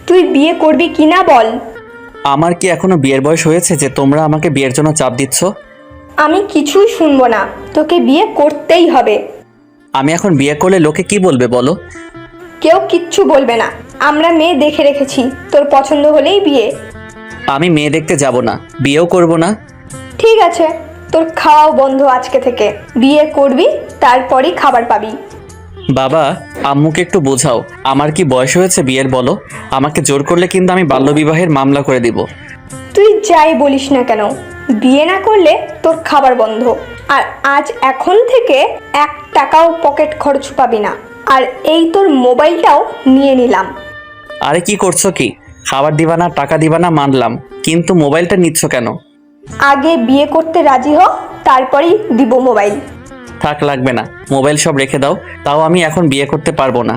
তুই বিয়ে করবি কি না বল। আমার কি এখনো বিয়ের বয়স হয়েছে যে তোমরা আমাকে বিয়ের জন্য চাপ দিচ্ছ? আমি কিছুই শুনবো না, তোকে বিয়ে করতেই হবে। আমি এখন বিয়ে করলে লোকে কি বলবে বলো? কেউ কিচ্ছু বলবে না, আমরা মেয়ে দেখে রেখেছি, তোর পছন্দ হলেই বিয়ে। আমি মেয়ে দেখতে যাব না, বিয়েও করব না। ঠিক আছে, তোর খাওয়াও বন্ধ আজকে থেকে। বিয়ে করবি, তারপরই খাবার পাবি। বাবা, আম্মুকে একটু বোঝাও, আমার কি বয়স হয়েছে বিয়ের বলো? আমাকে জোর করলে কিন্তু আমি বাল্যবিবাহের মামলা করে দিব। তুই যাই বলিস না কেন, বিয়ে না করলে তোর খাবার বন্ধ। আর আজ এখন থেকে 1 টাকাও পকেট খরচ পাবি না। আর এই তোর মোবাইলটাও নিয়ে নিলাম। আরে কি করছো কি? খাবার দিবা না, টাকা দিবা না মানলাম, কিন্তু মোবাইলটা নিচ্ছ কেন? আগে বিয়ে করতে রাজি হ, তারপরেই দিব মোবাইল। থাক, লাগবে না, মোবাইল সব রেখে দাও। তাও আমি এখন বিয়ে করতে পারবো না।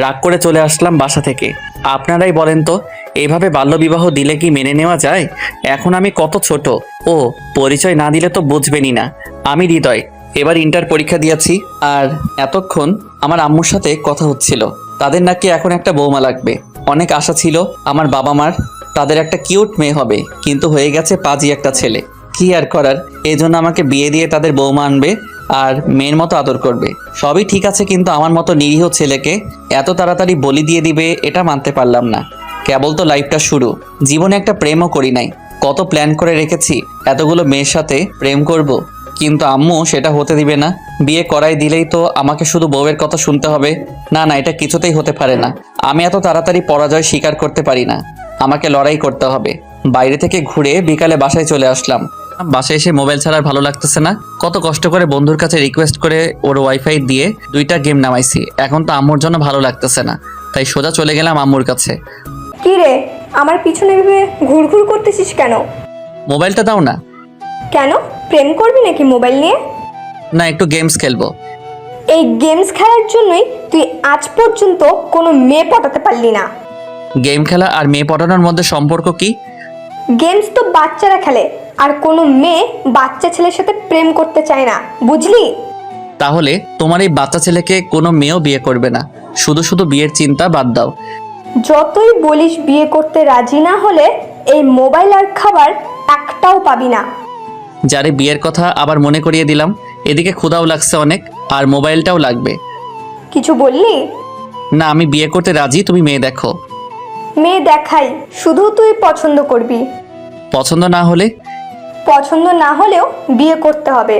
রাগ করে চলে আসলাম বাসা থেকে। আপনারাই বলেন তো, এইভাবে বাল্যবিবাহ দিলে কি মেনে নেওয়া যায়? এখন আমি কত ছোট। ও, পরিচয় না দিলে তো বুঝবেনই না। আমি হৃদয়, এবার ইন্টার পরীক্ষা দিয়েছি। আর এতক্ষণ আমার আম্মুর সাথে কথা হচ্ছিল, তাদের নাকি এখন একটা বৌমা লাগবে। অনেক আশা ছিল আমার বাবা মার, তাদের একটা কিউট মেয়ে হবে, কিন্তু হয়ে গেছে পাজি একটা ছেলে। কি আর করার, এই জন্য আমাকে বিয়ে দিয়ে তাদের বৌমা আনবে আর মেয়ের মতো আদর করবে। সবই ঠিক আছে, কিন্তু আমার মতো নিরীহ ছেলেকে এত তাড়াতাড়ি বলি দিয়ে দিবে, এটা মানতে পারলাম না। কেবল তো লাইফটা শুরু, জীবনে একটা প্রেমও করি নাই। কত প্ল্যান করে রেখেছি এতগুলো মেয়ের সাথে প্রেম করব, কিন্তু আম্মু সেটা হতে দিবে না। বিয়ে করাই দিলেই তো আমাকে শুধু বউয়ের কথা শুনতে হবে। না না, এটা কিছুতেই হতে পারে না। আমি এত তাড়াতাড়ি পরাজয় স্বীকার করতে পারি না, আমাকে লড়াই করতে হবে। বাইরে থেকে ঘুরে বিকালে বাসায় চলে আসলাম। বাসায় এসে মোবাইল ছাড়া আর ভালো লাগতেছে না। কত কষ্ট করে বন্ধুর কাছে রিকোয়েস্ট করে ওর ওয়াইফাই দিয়ে 2টা গেম নামাইছি। এখন তো আম্মুর জন্য ভালো লাগতেছে না, তাই সোজা চলে গেলাম আম্মুর কাছে। কি রে, আমার পিছনে ভেবে ঘুরঘুর করতেছিস কেন? মোবাইলটা দাও না। কেন, প্রেম করবি নাকি মোবাইল নিয়ে? না, একটু গেমস খেলবো। এই গেমস খেলার জন্যই তুই আজ পর্যন্ত কোনো মেয়ে পটাতে পারলি না। গেম খেলা আর মেয়ে পটানোর মধ্যে সম্পর্ক কি? গেমস তো বাচ্চারা খেলে, আর কোনো মেয়ে বাচ্চা ছেলের সাথে প্রেম করতে চায় না, বুঝলি? তাহলে তোমার এই বাচ্চা ছেলেকে কোনো মেয়েও বিয়ে করবে না। শুধু শুধু বিয়ের চিন্তা বাদ দাও। যতই বলিস বিয়ে করতে রাজি না হলে এই মোবাইল আর খাবার একটাও পাবি না। যারে বিয়ের কথা আবার মনে করিয়ে দিলাম। এদিকে ক্ষুধাও লাগছে অনেক, আর মোবাইলটাও লাগবে। কিছু বললি? না, আমি বিয়ে করতে রাজি, তুমি মেয়ে দেখো। মেয়ে দেখাই, শুধু তুই পছন্দ করবি। পছন্দ না হলে? পছন্দ না হলেও বিয়ে করতে হবে।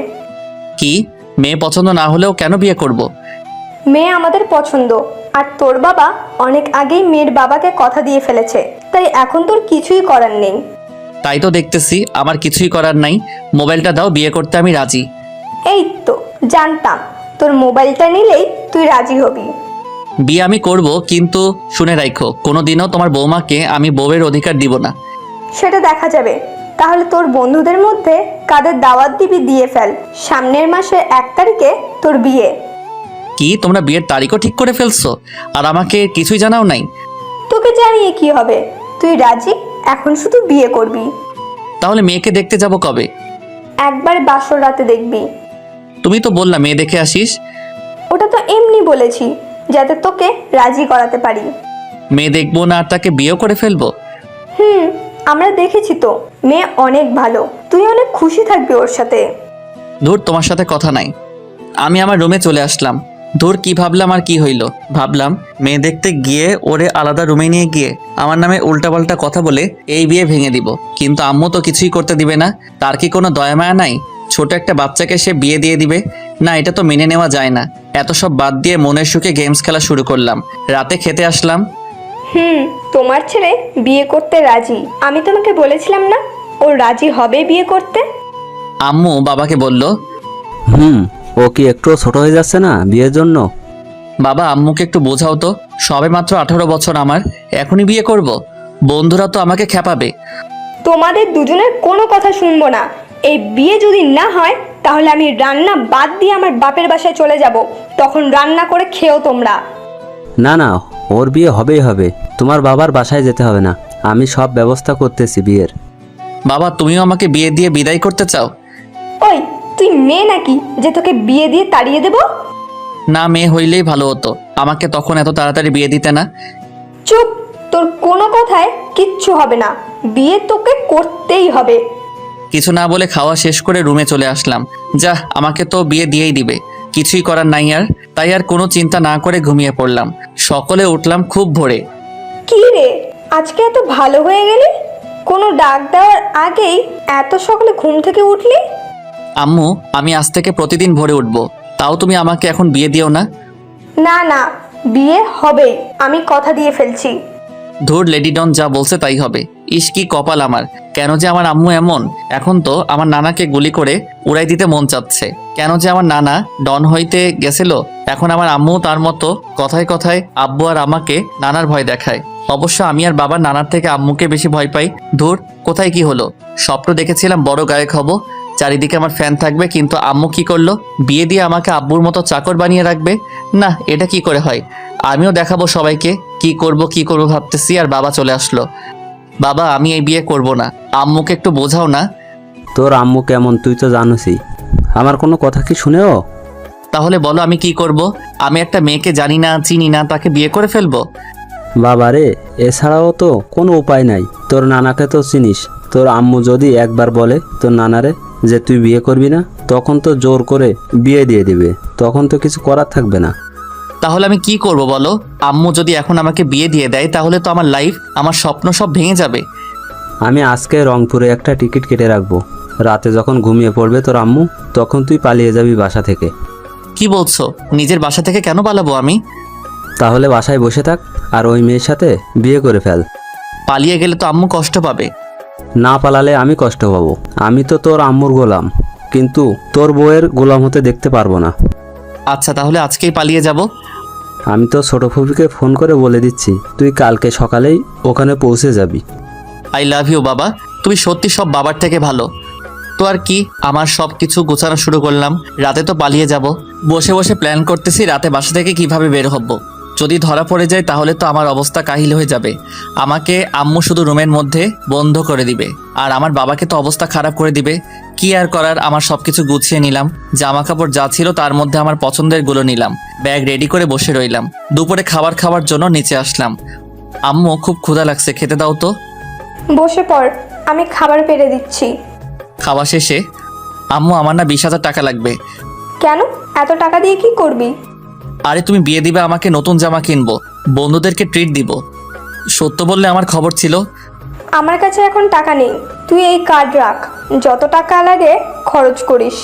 কি? মেয়ে পছন্দ না হলেও কেন বিয়ে করব? মেয়ে আমাদের পছন্দ, আর তোর বাবা অনেক আগেই মেয়ের বাবাকে কথা দিয়ে ফেলেছে, তাই এখন তোর কিছুই করার নেই। তাই তো দেখতেছি, আমার কিছুই করার নাই। মোবাইলটা দাও, বিয়ে করতে আমি রাজি। এই তো জানতাম তোর মোবাইলটা নিলেই তুই রাজি হবি। বিয়ে আমি করব, কিন্তু শুনে রাখো, কোনোদিনও তোমার বৌমাকে আমি বউয়ের অধিকার দিব না। সেটা দেখা যাবে। তাহলে তোর বন্ধুদের মধ্যে কাদের দাওয়াত দিবি দিয়ে ফেল, সামনের মাসের 1 তারিখে তোর বিয়ে। কি, তোমরা বিয়ের তারিখও ঠিক করে ফেলছো আর আমাকে কিছুই জানাও নাই? তোকে জানিয়ে কি হবে, তুই রাজি, এখন শুধু বিয়ে করবি। তাহলে মেয়েকে দেখতে যাব কবে? একবার বাসর রাতে দেখবি। তুমি তো বললা মেয়ে দেখে আসিস। ওটা তো এমনি বলেছি, যাতে তোকে রাজি করাতে পারি। মেয়ে দেখবো না আর তাকে বিয়েও করে ফেলবো? আমরা দেখেছি তো, মেয়ে অনেক ভালো, তুই অনেক খুশি থাকবি ওর সাথে। ধুর, তোমার সাথে কথা নাই। আমি আমার রুমে চলে আসলাম। ধুর, কি ভাবলাম আর কি হইল। ভাবলাম মেয়ে দেখতে গিয়ে ওরে আলাদা রুমে নিয়ে গিয়ে আমার নামে উল্টাপাল্টা কথা বলে এই বিয়ে ভেঙে দিব, কিন্তু আম্মু তো কিছুই করতে দিবে না। তার কি কোনো দয়া মায়া নাই? ছোট একটা বাচ্চাকে সে বিয়ে দিয়ে দিবে? না, এটা তো মেনে নেওয়া যায় না। এত সব বাদ দিয়ে মনের সুখে গেমস খেলা শুরু করলাম। রাতে খেতে আসলাম। তোমার ছেলে বিয়ে করতে রাজি, আমি তোমাকে বলেছিলাম না ও রাজি হবে বিয়ে করতে? আম্মু বাবাকে বলল, ও কি একটু ছোট হয়ে যাচ্ছে না বিয়ের জন্য? বাবা, আম্মুকে একটু বোঝাও তো, সবে মাত্র 18 বছর আমার, এখনই বিয়ে করব? বন্ধুরা তো আমাকে খেপাবে। তোমাদের দুজনের কোনো কথা শুনবো না। এই বিয়ে যদি না হয় তাহলে আমি রান্না বাদ দিয়ে আমার বাপের বাসায় চলে যাব, তখন রান্না করে খেও তোমরা। না না, ওর বিয়ে হবেই হবে। তোমার বাবার বাসায় যেতে হবে না, আমি সব ব্যবস্থা করতেছি বিয়ের। বাবা, তুমিও আমাকে বিয়ে দিয়ে বিদায় করতে চাও? ওই, তুই মেয়ে নাকি যে তোকে বিয়ে দিয়ে তাড়িয়ে দেব? না, মেয়ে হইলেই ভালো হতো, আমাকে তখন এত তাড়াতাড়ি বিয়ে দিতে না। চুপ, তোর তোর কোনো কথায় কিচ্ছু হবে না, বিয়ে তোকে করতেই হবে। কিছু না বলে খাওয়া শেষ করে রুমে চলে আসলাম। যা, আমাকে তো বিয়ে দিয়েই দিবে, কিছুই করার নাই আর। তাই আর কোনো চিন্তা না করে ঘুমিয়ে পড়লাম। সকলে উঠলাম খুব ভোরে। কি রে, আজকে এত ভালো হয়ে গেলি? কোনো ডাক দেওয়ার আগেই এত সকালে ঘুম থেকে উঠলি? আম্মু, আমি আজ থেকে প্রতিদিন ভোরে উঠবো। তাও তুমি আমাকে এখন বিয়ে দিও না। না না, বিয়ে হবেই, আমি কথা দিয়ে ফেলছি। ধুর, লেডি ডন যা বলছে তাই হবে। ইস কি কপাল আমার, কেন যে আমার আম্মু এমন। এখন তো আমার নানাকে গুলি করে উড়াই দিতে মন চাচ্ছে। কেন যে আমার নানা ডন হইতে গেছিল, এখন আমার আম্মু তার মতো কথায় কথায় আব্বু আর আমাকে নানার ভয় দেখায়। অবশ্য আমি আর বাবা নানার থেকে আম্মুকে বেশি ভয় পাই। ধুর, কোথায় কি হলো? স্বপ্ন দেখেছিলাম বড় গায়ক হব, চারিদিকে আমার ফ্যান থাকবে, কিন্তু আম্মু কি করলো? বিয়ে দিয়ে আমাকে আব্বুর মতো চাকর বানিয়ে রাখবে। না, এটা কি করে হয়? আমিও দেখাবো সবাইকে কি করব ভাবতেছি, আর বাবা চলে আসলো। বাবা, আমি এই বিয়ে করব না, আম্মুকে একটু বোঝাও না। তোর আম্মু কেমন তুই তো জানোসই, আমার কোনো কথা কি শুনেও? তাহলে বলো আমি কি করব? আমি একটা মেয়েকে জানি না চিনি না, তাকে বিয়ে করে ফেলবো? বাবারে, এছাড়াও তো কোনো উপায় নাই। তোর নানাকে তো চিনিস, তোর আম্মু যদি একবার বলে তোর নানারে যে তুই বিয়ে করবি না, তখন তো জোর করে বিয়ে দিয়ে দিবে, তখন তো কিছু করার থাকবে না। তাহলে আমি কি করব বলো? আম্মু যদি এখন আমাকে বিয়ে দিয়ে দেয়, তাহলে তো আমার লাইফ, আমার স্বপ্ন সব ভেঙে যাবে। আমি আজকে রংপুরে একটা টিকিট কেটে রাখবো, রাতে যখন ঘুমিয়ে পড়বে তোর আম্মু, তখন তুই পালিয়ে যাবি বাসা থেকে। কি বলছো? নিজের বাসা থেকে কেন পালাবো আমি? তাহলে বাসায় বসে থাক আর ওই মেয়ের সাথে বিয়ে করে ফেল। পালিয়ে গেলে তো আম্মু কষ্ট পাবে। না পালালে আমি কষ্ট পাবো। আমি তো তোর আম্মুর গোলাম, কিন্তু তোর বউয়ের গোলাম হতে দেখতে পারবো না। আচ্ছা, তাহলে আজকেই পালিয়ে যাব। আমি তো ছোট ফুপিকে ফোন করে বলে দিচ্ছি, তুই কালকে সকালেই ওখানে পৌঁছে যাবি। আই লাভ ইউ বাবা, তুমি সত্যি সব বাবার থেকে ভালো। তো আর কি, আমার সব কিছু গোছানো শুরু করলাম। রাতে তো পালিয়ে যাব। বসে বসে প্ল্যান করতেছি রাতে বাসা থেকে কিভাবে বের হব। যদি ধরা পড়ে যায় তাহলে তো আমার অবস্থা কাহিল হয়ে যাবে। আমাকে আম্মু শুধু রুমের মধ্যে বন্ধ করে দিবে, আর আমার বাবাকে তো অবস্থা খারাপ করে দিবে। কি আর করার, আমার সব কিছু গুছিয়ে নিলাম। জামা কাপড় যা ছিল তার মধ্যে আমার পছন্দের গুলো নিলাম, ব্যাগ রেডি করে বসে রইলাম। দুপুরে খাবার খাওয়ার জন্য নিচে আসলাম। আম্মু, খুব ক্ষুধা লাগছে, খেতে দাও তো। বসে পড়, আমি খাবার পেড়ে দিচ্ছি। খাওয়া শেষে, আম্মু আমার না 20,000 টাকা লাগবে। কেন, এত টাকা দিয়ে কি করবি? আরে তুমি বিয়ে দিবে আমাকে, নতুন জামা কিনবো, বন্ধুদেরকে ট্রিট দিব। সত্য বললে আমার খবর ছিল। আমার কাছে এখন টাকা নেই, তুই এই কার্ড রাখ, যত টাকা লাগে খরচ করিস।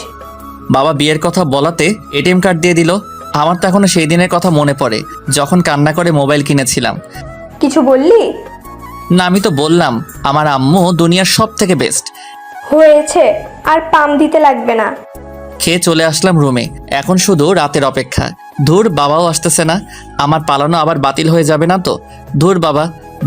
বাবা বিয়ের কথা বলাতে এটিএম কার্ড দিয়ে দিল। আমার তো এখনো সেই দিনের কথা মনে পড়ে, যখন কান্না করে মোবাইল কিনেছিলাম। কিছু বললি? না, আমি তো বললাম আমার আম্মু দুনিয়ার সব থেকে বেস্ট। হয়েছে, আর পাম দিতে লাগবে না। খেয়ে চলে আসলাম রুমে। এখন শুধু রাতের অপেক্ষা। ধুর, বাবাও আসতেছে না। আমার পালানো আবার বাতিল হয়ে যাবে না তো? ধুর বাবা,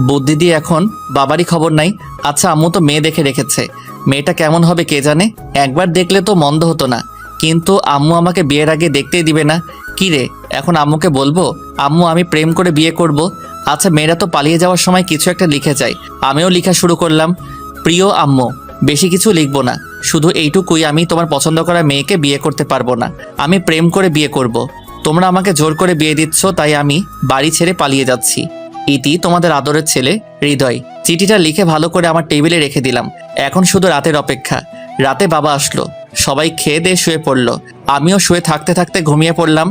বুদ্ধি দিয়ে এখন বাবারই খবর নাই। আচ্ছা, আম্মু তো মেয়ে দেখে রেখেছে, মেয়েটা কেমন হবে কে জানে। একবার দেখলে তো মন্দ হতো না, কিন্তু আম্মু আমাকে বিয়ের আগে দেখতেই দিবে না। কি রে, এখন আম্মুকে বলবো আম্মু আমি প্রেম করে বিয়ে করব? আচ্ছা, মেয়েরা তো পালিয়ে যাওয়ার সময় কিছু একটা লিখে যায়, আমিও লেখা শুরু করলাম। প্রিয় আম্মু, বেশি কিছু লিখবো না, শুধু এইটুকুই, আমি তোমার পছন্দ করা মেয়েকে বিয়ে করতে পারবো না, আমি প্রেম করে বিয়ে করব। তোমরা আমাকে জোর করে বিয়ে দিচ্ছ, তাই আমি বাড়ি ছেড়ে পালিয়ে যাচ্ছি। ইতি, তোমাদের আদরের ছেলে হৃদয়। চিঠিটা লিখে ভালো করে আমার টেবিলে রেখে দিলাম। এখন শুধু রাতের অপেক্ষা। রাতে বাবা আসলো, সবাই খেয়ে দিয়ে শুয়ে পড়লো। আমিও শুয়ে থাকতে থাকতে ঘুমিয়ে পড়লাম।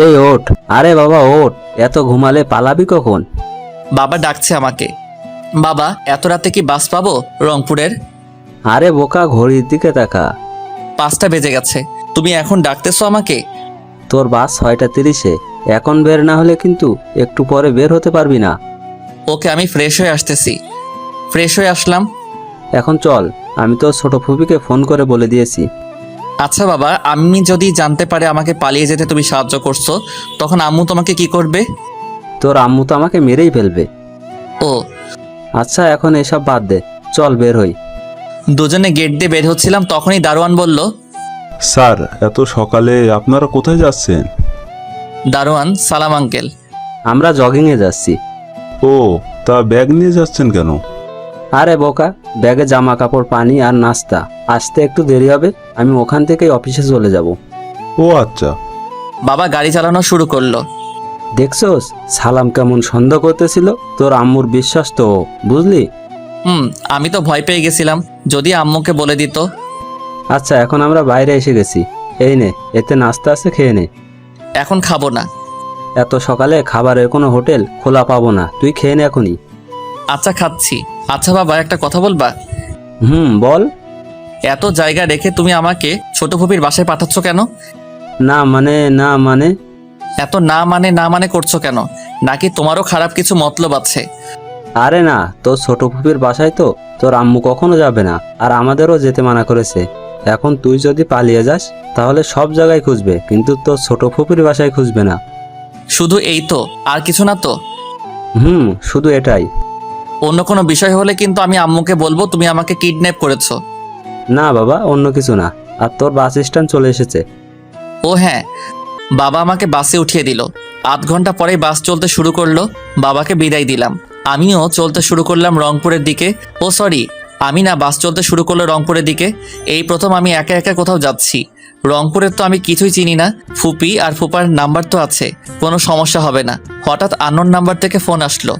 এই ওঠ, আরে বাবা ওঠ, এত ঘুমালে পালাবি কখন? বাবা ডাকছে আমাকে। বাবা, এত রাতে কি বাস পাবো রংপুরের? আরে বোকা, ঘড়ির দিকে তাকা। 5টা বেজে গেছে, তুমি এখন ডাকতেছো আমাকে? তোর বাস 6:30-এ, এখন বের না হলে কিন্তু একটু পরে বের হতে পারবি না। ওকে, আমি ফ্রেশ হয়ে আসতেছি। ফ্রেশ হয়ে আসলাম। এখন চল, আমি তো ছোট ফুপিকে ফোন করে বলে দিয়েছি। আচ্ছা বাবা, আমি যদি জানতে পারে আমাকে পালিয়ে যেতে তুমি সাহায্য করছো, তখন আম্মু তোমাকে কি করবে? তোর আম্মু তো আমাকে মেরেই ফেলবে। ও আচ্ছা, এখন এসব বাদ দে, চল বের হই। দুজনে গেট দিয়ে বের হচ্ছিলাম, তখনই দারোয়ান বলল। স্যার, এত সকালে আপনারা কোথায় যাচ্ছেন? দারোয়ান, সালাম আঙ্কেল। আমরা জগিংয়ে যাচ্ছি। ও, তা ব্যাগ নিয়ে যাচ্ছেন কেন? আরে বোকা, ব্যাগে জামা কাপড়, পানি আর নাস্তা, আসতে একটু দেরি হবে, আমি ওখান থেকেই অফিসে চলে যাব। ও আচ্ছা। বাবা গাড়ি চালানো শুরু করলো। দেখছোস সালাম কেমন সন্দেহ করতেছিল? তোর আম্মুর বিশ্বাস তো ও, বুঝলি? আমি তো ভয় পেয়ে গেছিলাম যদি আম্মুকে বলে দিত। আচ্ছা, এখন আমরা বাইরে এসে গেছি। এই নে, এতে নাস্তা আছে, খেয়ে নে। এখন খাবো না। এত সকালে খাবারের কোনো হোটেল খোলা পাবো না, তুই খেয়ে নে এখনই। আচ্ছা খাচ্ছি। আচ্ছা বাবা, একটা কথা বলবা? বল। এত জায়গা রেখে তুমি আমাকে ছোট ফুপির বাসায় পাঠাচ্ছ কেন? না মানে এত না মানে করছো কেন? নাকি তোমারও খারাপ কিছু মতলব আছে? আরে না, তোর ছোট ফুপির বাসায় তো তোর আম্মু কখনো যাবে না, আর আমাদেরও যেতে মানা করেছে। এখন তুই যদি পালিয়ে যাস তাহলে সব জায়গায় খুঁজবে, কিন্তু তোর ছোট ফুপির বাসায় খুঁজবে না। শুধু এই তো, আর কিছু না তো? শুধু এটাই। অন্য কোনো বিষয় হলে কিন্তু আমি আম্মুকে বলবো তুমি আমাকে কিডন্যাপ করেছো। না বাবা, অন্য কিছু না। আর তোর বাস স্ট্যান্ড চলে এসেছে। ও হ্যাঁ, বাবা আমাকে বাসে উঠিয়ে দিল। আধ ঘন্টা পরেই বাস চলতে শুরু করলো। বাবাকে বিদায় দিলাম। আমিও চলতে শুরু করলাম রংপুরের দিকে। ও সরি, আমি না, বাস চলতে শুরু করলো রংপুরের দিকে। এই প্রথম আমি একা একা কোথাও যাচ্ছি। রংপুরের তো আমি কিছুই চিনি না। ফুপি আর ফুপার নাম্বার তো আছে, কোনো সমস্যা হবে না। হঠাৎ আননোন নাম্বার থেকে ফোন আসলো।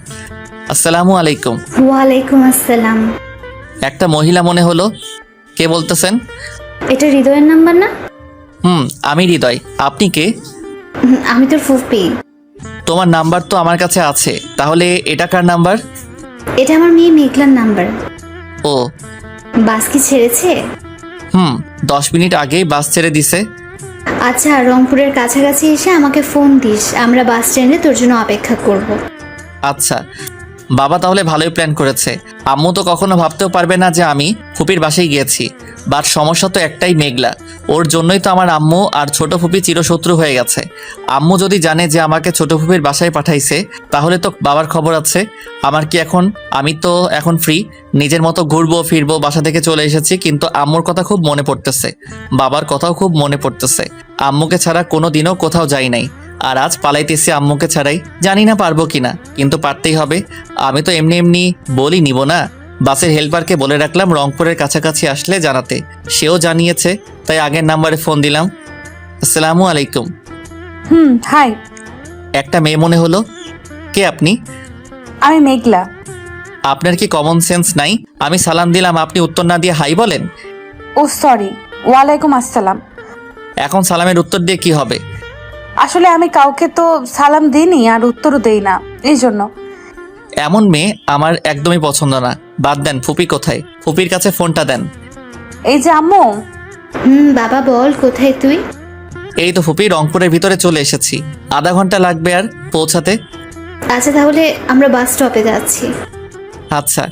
আসসালামু আলাইকুম। ওয়ালাইকুম আসসালাম। একটা মহিলা মনে হলো। কে বলতেছেন? এটা হৃদয়ের নাম্বার না? আমি হৃদয়। আপনি কে? আমি তোর ফুফি। তোমার নাম্বার তো আমার কাছে আছে, তাহলে এটা কার নাম্বার? এটা আমার মেয়ে মেঘলার নাম্বার। ও বাস কি ছেড়েছে? 10 মিনিট আগেই বাস ছেড়ে দিছে। আচ্ছা, রংপুরের কাছাকাছি এসে আমাকে ফোন দিস, আমরা বাস স্ট্যান্ডে তোর জন্য অপেক্ষা করব। আচ্ছা বাবা, তাহলে ভালোই প্ল্যান করেছে। আম্মু তো কখনো ভাবতেও পারবে না যে আমি ফুপির বাসায় গিয়েছি। বাট সমস্যা তো একটাই, মেঘলা। ওর জন্যই তো আমার আম্মু আর ছোট ফুপি চিরশত্রু হয়ে গেছে। আম্মু যদি জানে যে আমাকে ছোট ফুপির বাসায় পাঠাইছে, তাহলে তো বাবার খবর আছে। আমার কি এখন? আমি তো এখন ফ্রি, নিজের মতো ঘুরবো ফিরবো। বাসা থেকে চলে এসেছি, কিন্তু আম্মুর কথা খুব মনে পড়তেছে, বাবার কথাও খুব মনে পড়তেছে। আম্মুকে ছাড়া কোনো দিনও কোথাও যাই নাই, আর আজ পালাইতেছি আম্মুকে ছাড়াই। জানি না পারবো কিনা, কিন্তু পারতেই হবে। আমি তো এমনি এমনি বলি নিব না। বাসের হেল্পারকে বলে রাখলাম রংপুরের কাছাকাছি আসলে জানাতে। সেও জানিয়েছে, তাই আগের নাম্বারে ফোন দিলাম। আসসালামু আলাইকুম। হাই। একটা মেয়ে মনে হলো। কে আপনি? আমি মেঘলা। আপনার কি কমন সেন্স নাই? আমি সালাম দিলাম, আপনি উত্তর না দিয়ে হাই বলেন। ও সরি, ওয়ালাইকুম আসসালাম। এখন সালামের উত্তর দিয়ে কি হবে? আসলে আমি কাউকে তো সালাম দিইনি আর উত্তরও দেই না, এই জন্য। এমন মেয়ে আমার একদমই পছন্দ না। বাদ দেন, ফুপি কোথায়? ফুপির কাছে ফোনটা দেন। এই যে আম্মু। বাবা বল, কোথায় তুই? এই তো ফুপি, রংপুরের ভিতরে চলে এসেছি। আধা ঘন্টা লাগবে আর পৌঁছাতে। আচ্ছা, তাহলে আমরা বাস স্টপে যাচ্ছি। আচ্ছা,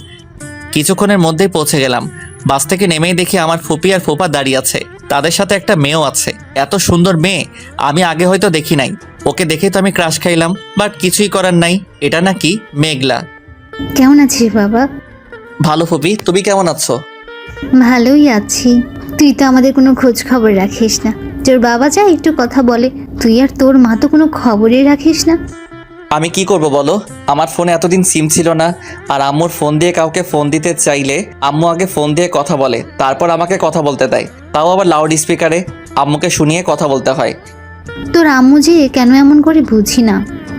কিছুক্ষণের মধ্যেই পৌঁছে গেলাম। বাস থেকে নেমেই দেখি আমার ফুপি আর ফুপা দাঁড়িয়ে আছে, তাদের সাথে একটা মেয়েও আছে। এত সুন্দর মেয়ে আমি আগে হয়তো দেখি নাই। ওকে দেখে তো আমি ক্রাশ খাইলাম, বাট কিছুই করার নাই। এটা নাকি মেঘলা। কেমন আছিস বাবা? ভালো ফুপি, তুমি কেমন আছো? ভালোই আছি। তুই তো আমাদের কোনো খোঁজ খবর রাখিস না। তোর বাবা যা একটু কথা বলে, তুই আর তোর মা তো কোনো খবরই রাখিস না। আমি কি করব বলো? আমার ফোনে এতদিন সিম ছিল না, আর আম্মুর ফোন দিয়ে কাউকে ফোন দিতে চাইলে আম্মু আগে ফোন দিয়ে কথা বলে, তারপর আমাকে কথা বলতে দেয়, তাও আবার লাউড স্পিকারে। আম্মুকে শুনিয়ে কথা বলতে হয়। তোর আম্মু যে কেন এমন করে বুঝি না।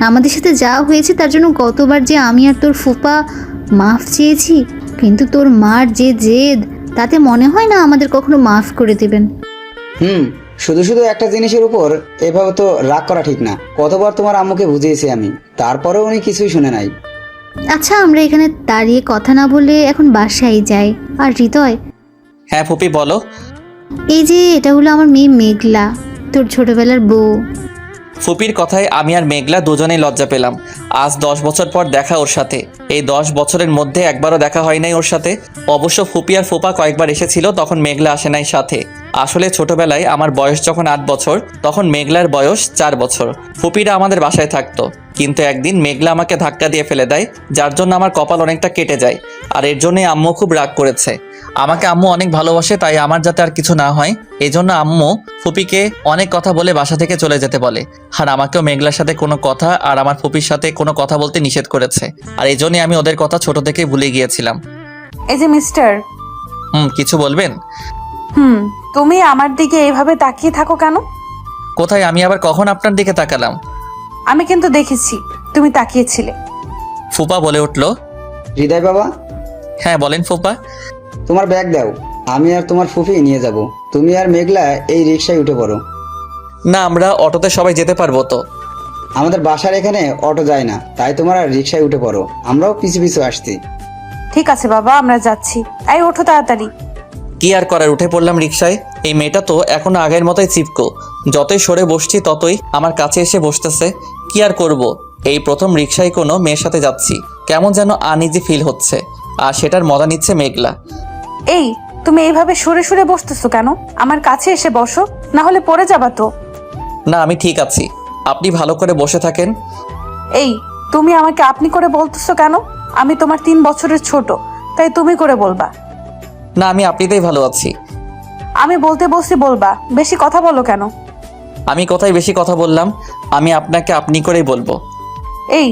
আমাদের সাথে যা হয়েছে তার জন্য গতবার যে আমি আর তোর ফুপা মাফ চেয়েছি, কিন্তু তোর মার যে জেদ, তাতে মনে হয় না আমাদের কখনো মাফ করে দেবেন। শুধু শুধু একটা জিনিসের উপর এভাবে তো রাগ করা ঠিক না। কতবার তোমার আম্মুকে বুঝিয়েছি আমি, তারপরেও উনি কিছুই শুনে নাই। আচ্ছা, আমরা এখানে দাঁড়িয়ে কথা না বলে এখন বাসায় যাই। আর হৃদয়, হ্যাঁ ফুপি বলো। এই যে এটা হলো আমার মেয়ে মেঘলা, তোর ছোটবেলার বউ। ফুপির কথায় আমি আর মেঘলা দুজনেই লজ্জা পেলাম। আজ 10 বছর পর দেখা ওর সাথে। এই 10 বছরের মধ্যে একবারও দেখা হয় নাই ওর সাথে। অবশ্য ফুপি আর ফুপা কয়েকবার এসেছিল, তখন মেঘলা আসে নাই সাথে। আসলে ছোটবেলায় আমার বয়স যখন 8 বছর, তখন মেঘলার বয়স 4 বছর। ফুপিরা আমাদের বাসায় থাকতো, কিন্তু একদিন মেঘলা আমাকে ধাক্কা দিয়ে ফেলে দেয়, যার জন্য আমার কপাল অনেকটা কেটে যায়। আর এর জন্যই আম্মু খুব রাগ করেছে। আমাকে আম্মু অনেক ভালোবাসে, তাই আমার যাতে আর কিছু না হয় এই জন্য আম্মু ফুপিকে অনেক কথা বলে বাসা থেকে চলে যেতে বলে। আর আমাকেও মেঘলার সাথে কোনো কথা আর আমার ফুপির সাথে কোনো কথা বলতে নিষেধ করেছে। আর এই জন্যই আমি ওদের কথা ছোট থেকেই ভুলে গিয়েছিলাম। এই যে মিস্টার। কিছু বলবেন? তুমি আমার দিকে এইভাবে তাকিয়ে থাকো কেন? কোথায়? আমি আবার কখন আপনার দিকে তাকালাম? আমি কিন্তু দেখেছি তুমি তাকিয়েছিলে। ফুপা বলে উঠল। হৃদয় বাবা, হ্যাঁ বলেন ফুপা। তোমার ব্যাগ দাও, আমি আর তোমার ফুফি নিয়ে যাব। তুমি আর মেঘলা এই রিক্সায় উঠে পড়ো। না, আমরা অটোতে সবাই যেতে পারবো তো? আমাদের বাসার এখানে অটো যায় না, তাই তোমার আর রিক্সায় উঠে পড়ো, আমরাও পিছু পিছু আসছি। ঠিক আছে বাবা, আমরা যাচ্ছি। এই ওঠো তাড়াতাড়ি। কি আর করার, উঠে পড়লাম রিক্সায়। এই মেয়েটা তো এখনো আগের মতোই চিপকো, যতই সরে বসছি ততই আমার কাছে এসে বসতেছে। কি আর করব, এই প্রথম রিক্সায় কোনো মেয়ের সাথে যাচ্ছি, কেমন যেন আনইজি ফিল হচ্ছে, আর সেটার মজা নিচ্ছে মেঘলা। এই তুমি এইভাবে সরে সরে বসতেছো কেন? আমার কাছে এসে বসো, না হলে পড়ে যাবা তো। না, আমি ঠিক আছি, আপনি ভালো করে বসে থাকেন। এই তুমি আমাকে আপনি করে বলতেছো কেন? আমি তোমার 3 বছরের ছোট, তাই তুমি করে বলবা। না, আমি আপনিতেই ভালো আছি। আমি বলতে বসি বলবা, বেশি কথা বলো কেন? আমি কোথায় বেশি কথা বললাম? আমি আপনাকে আপনি করেই বলবো। এই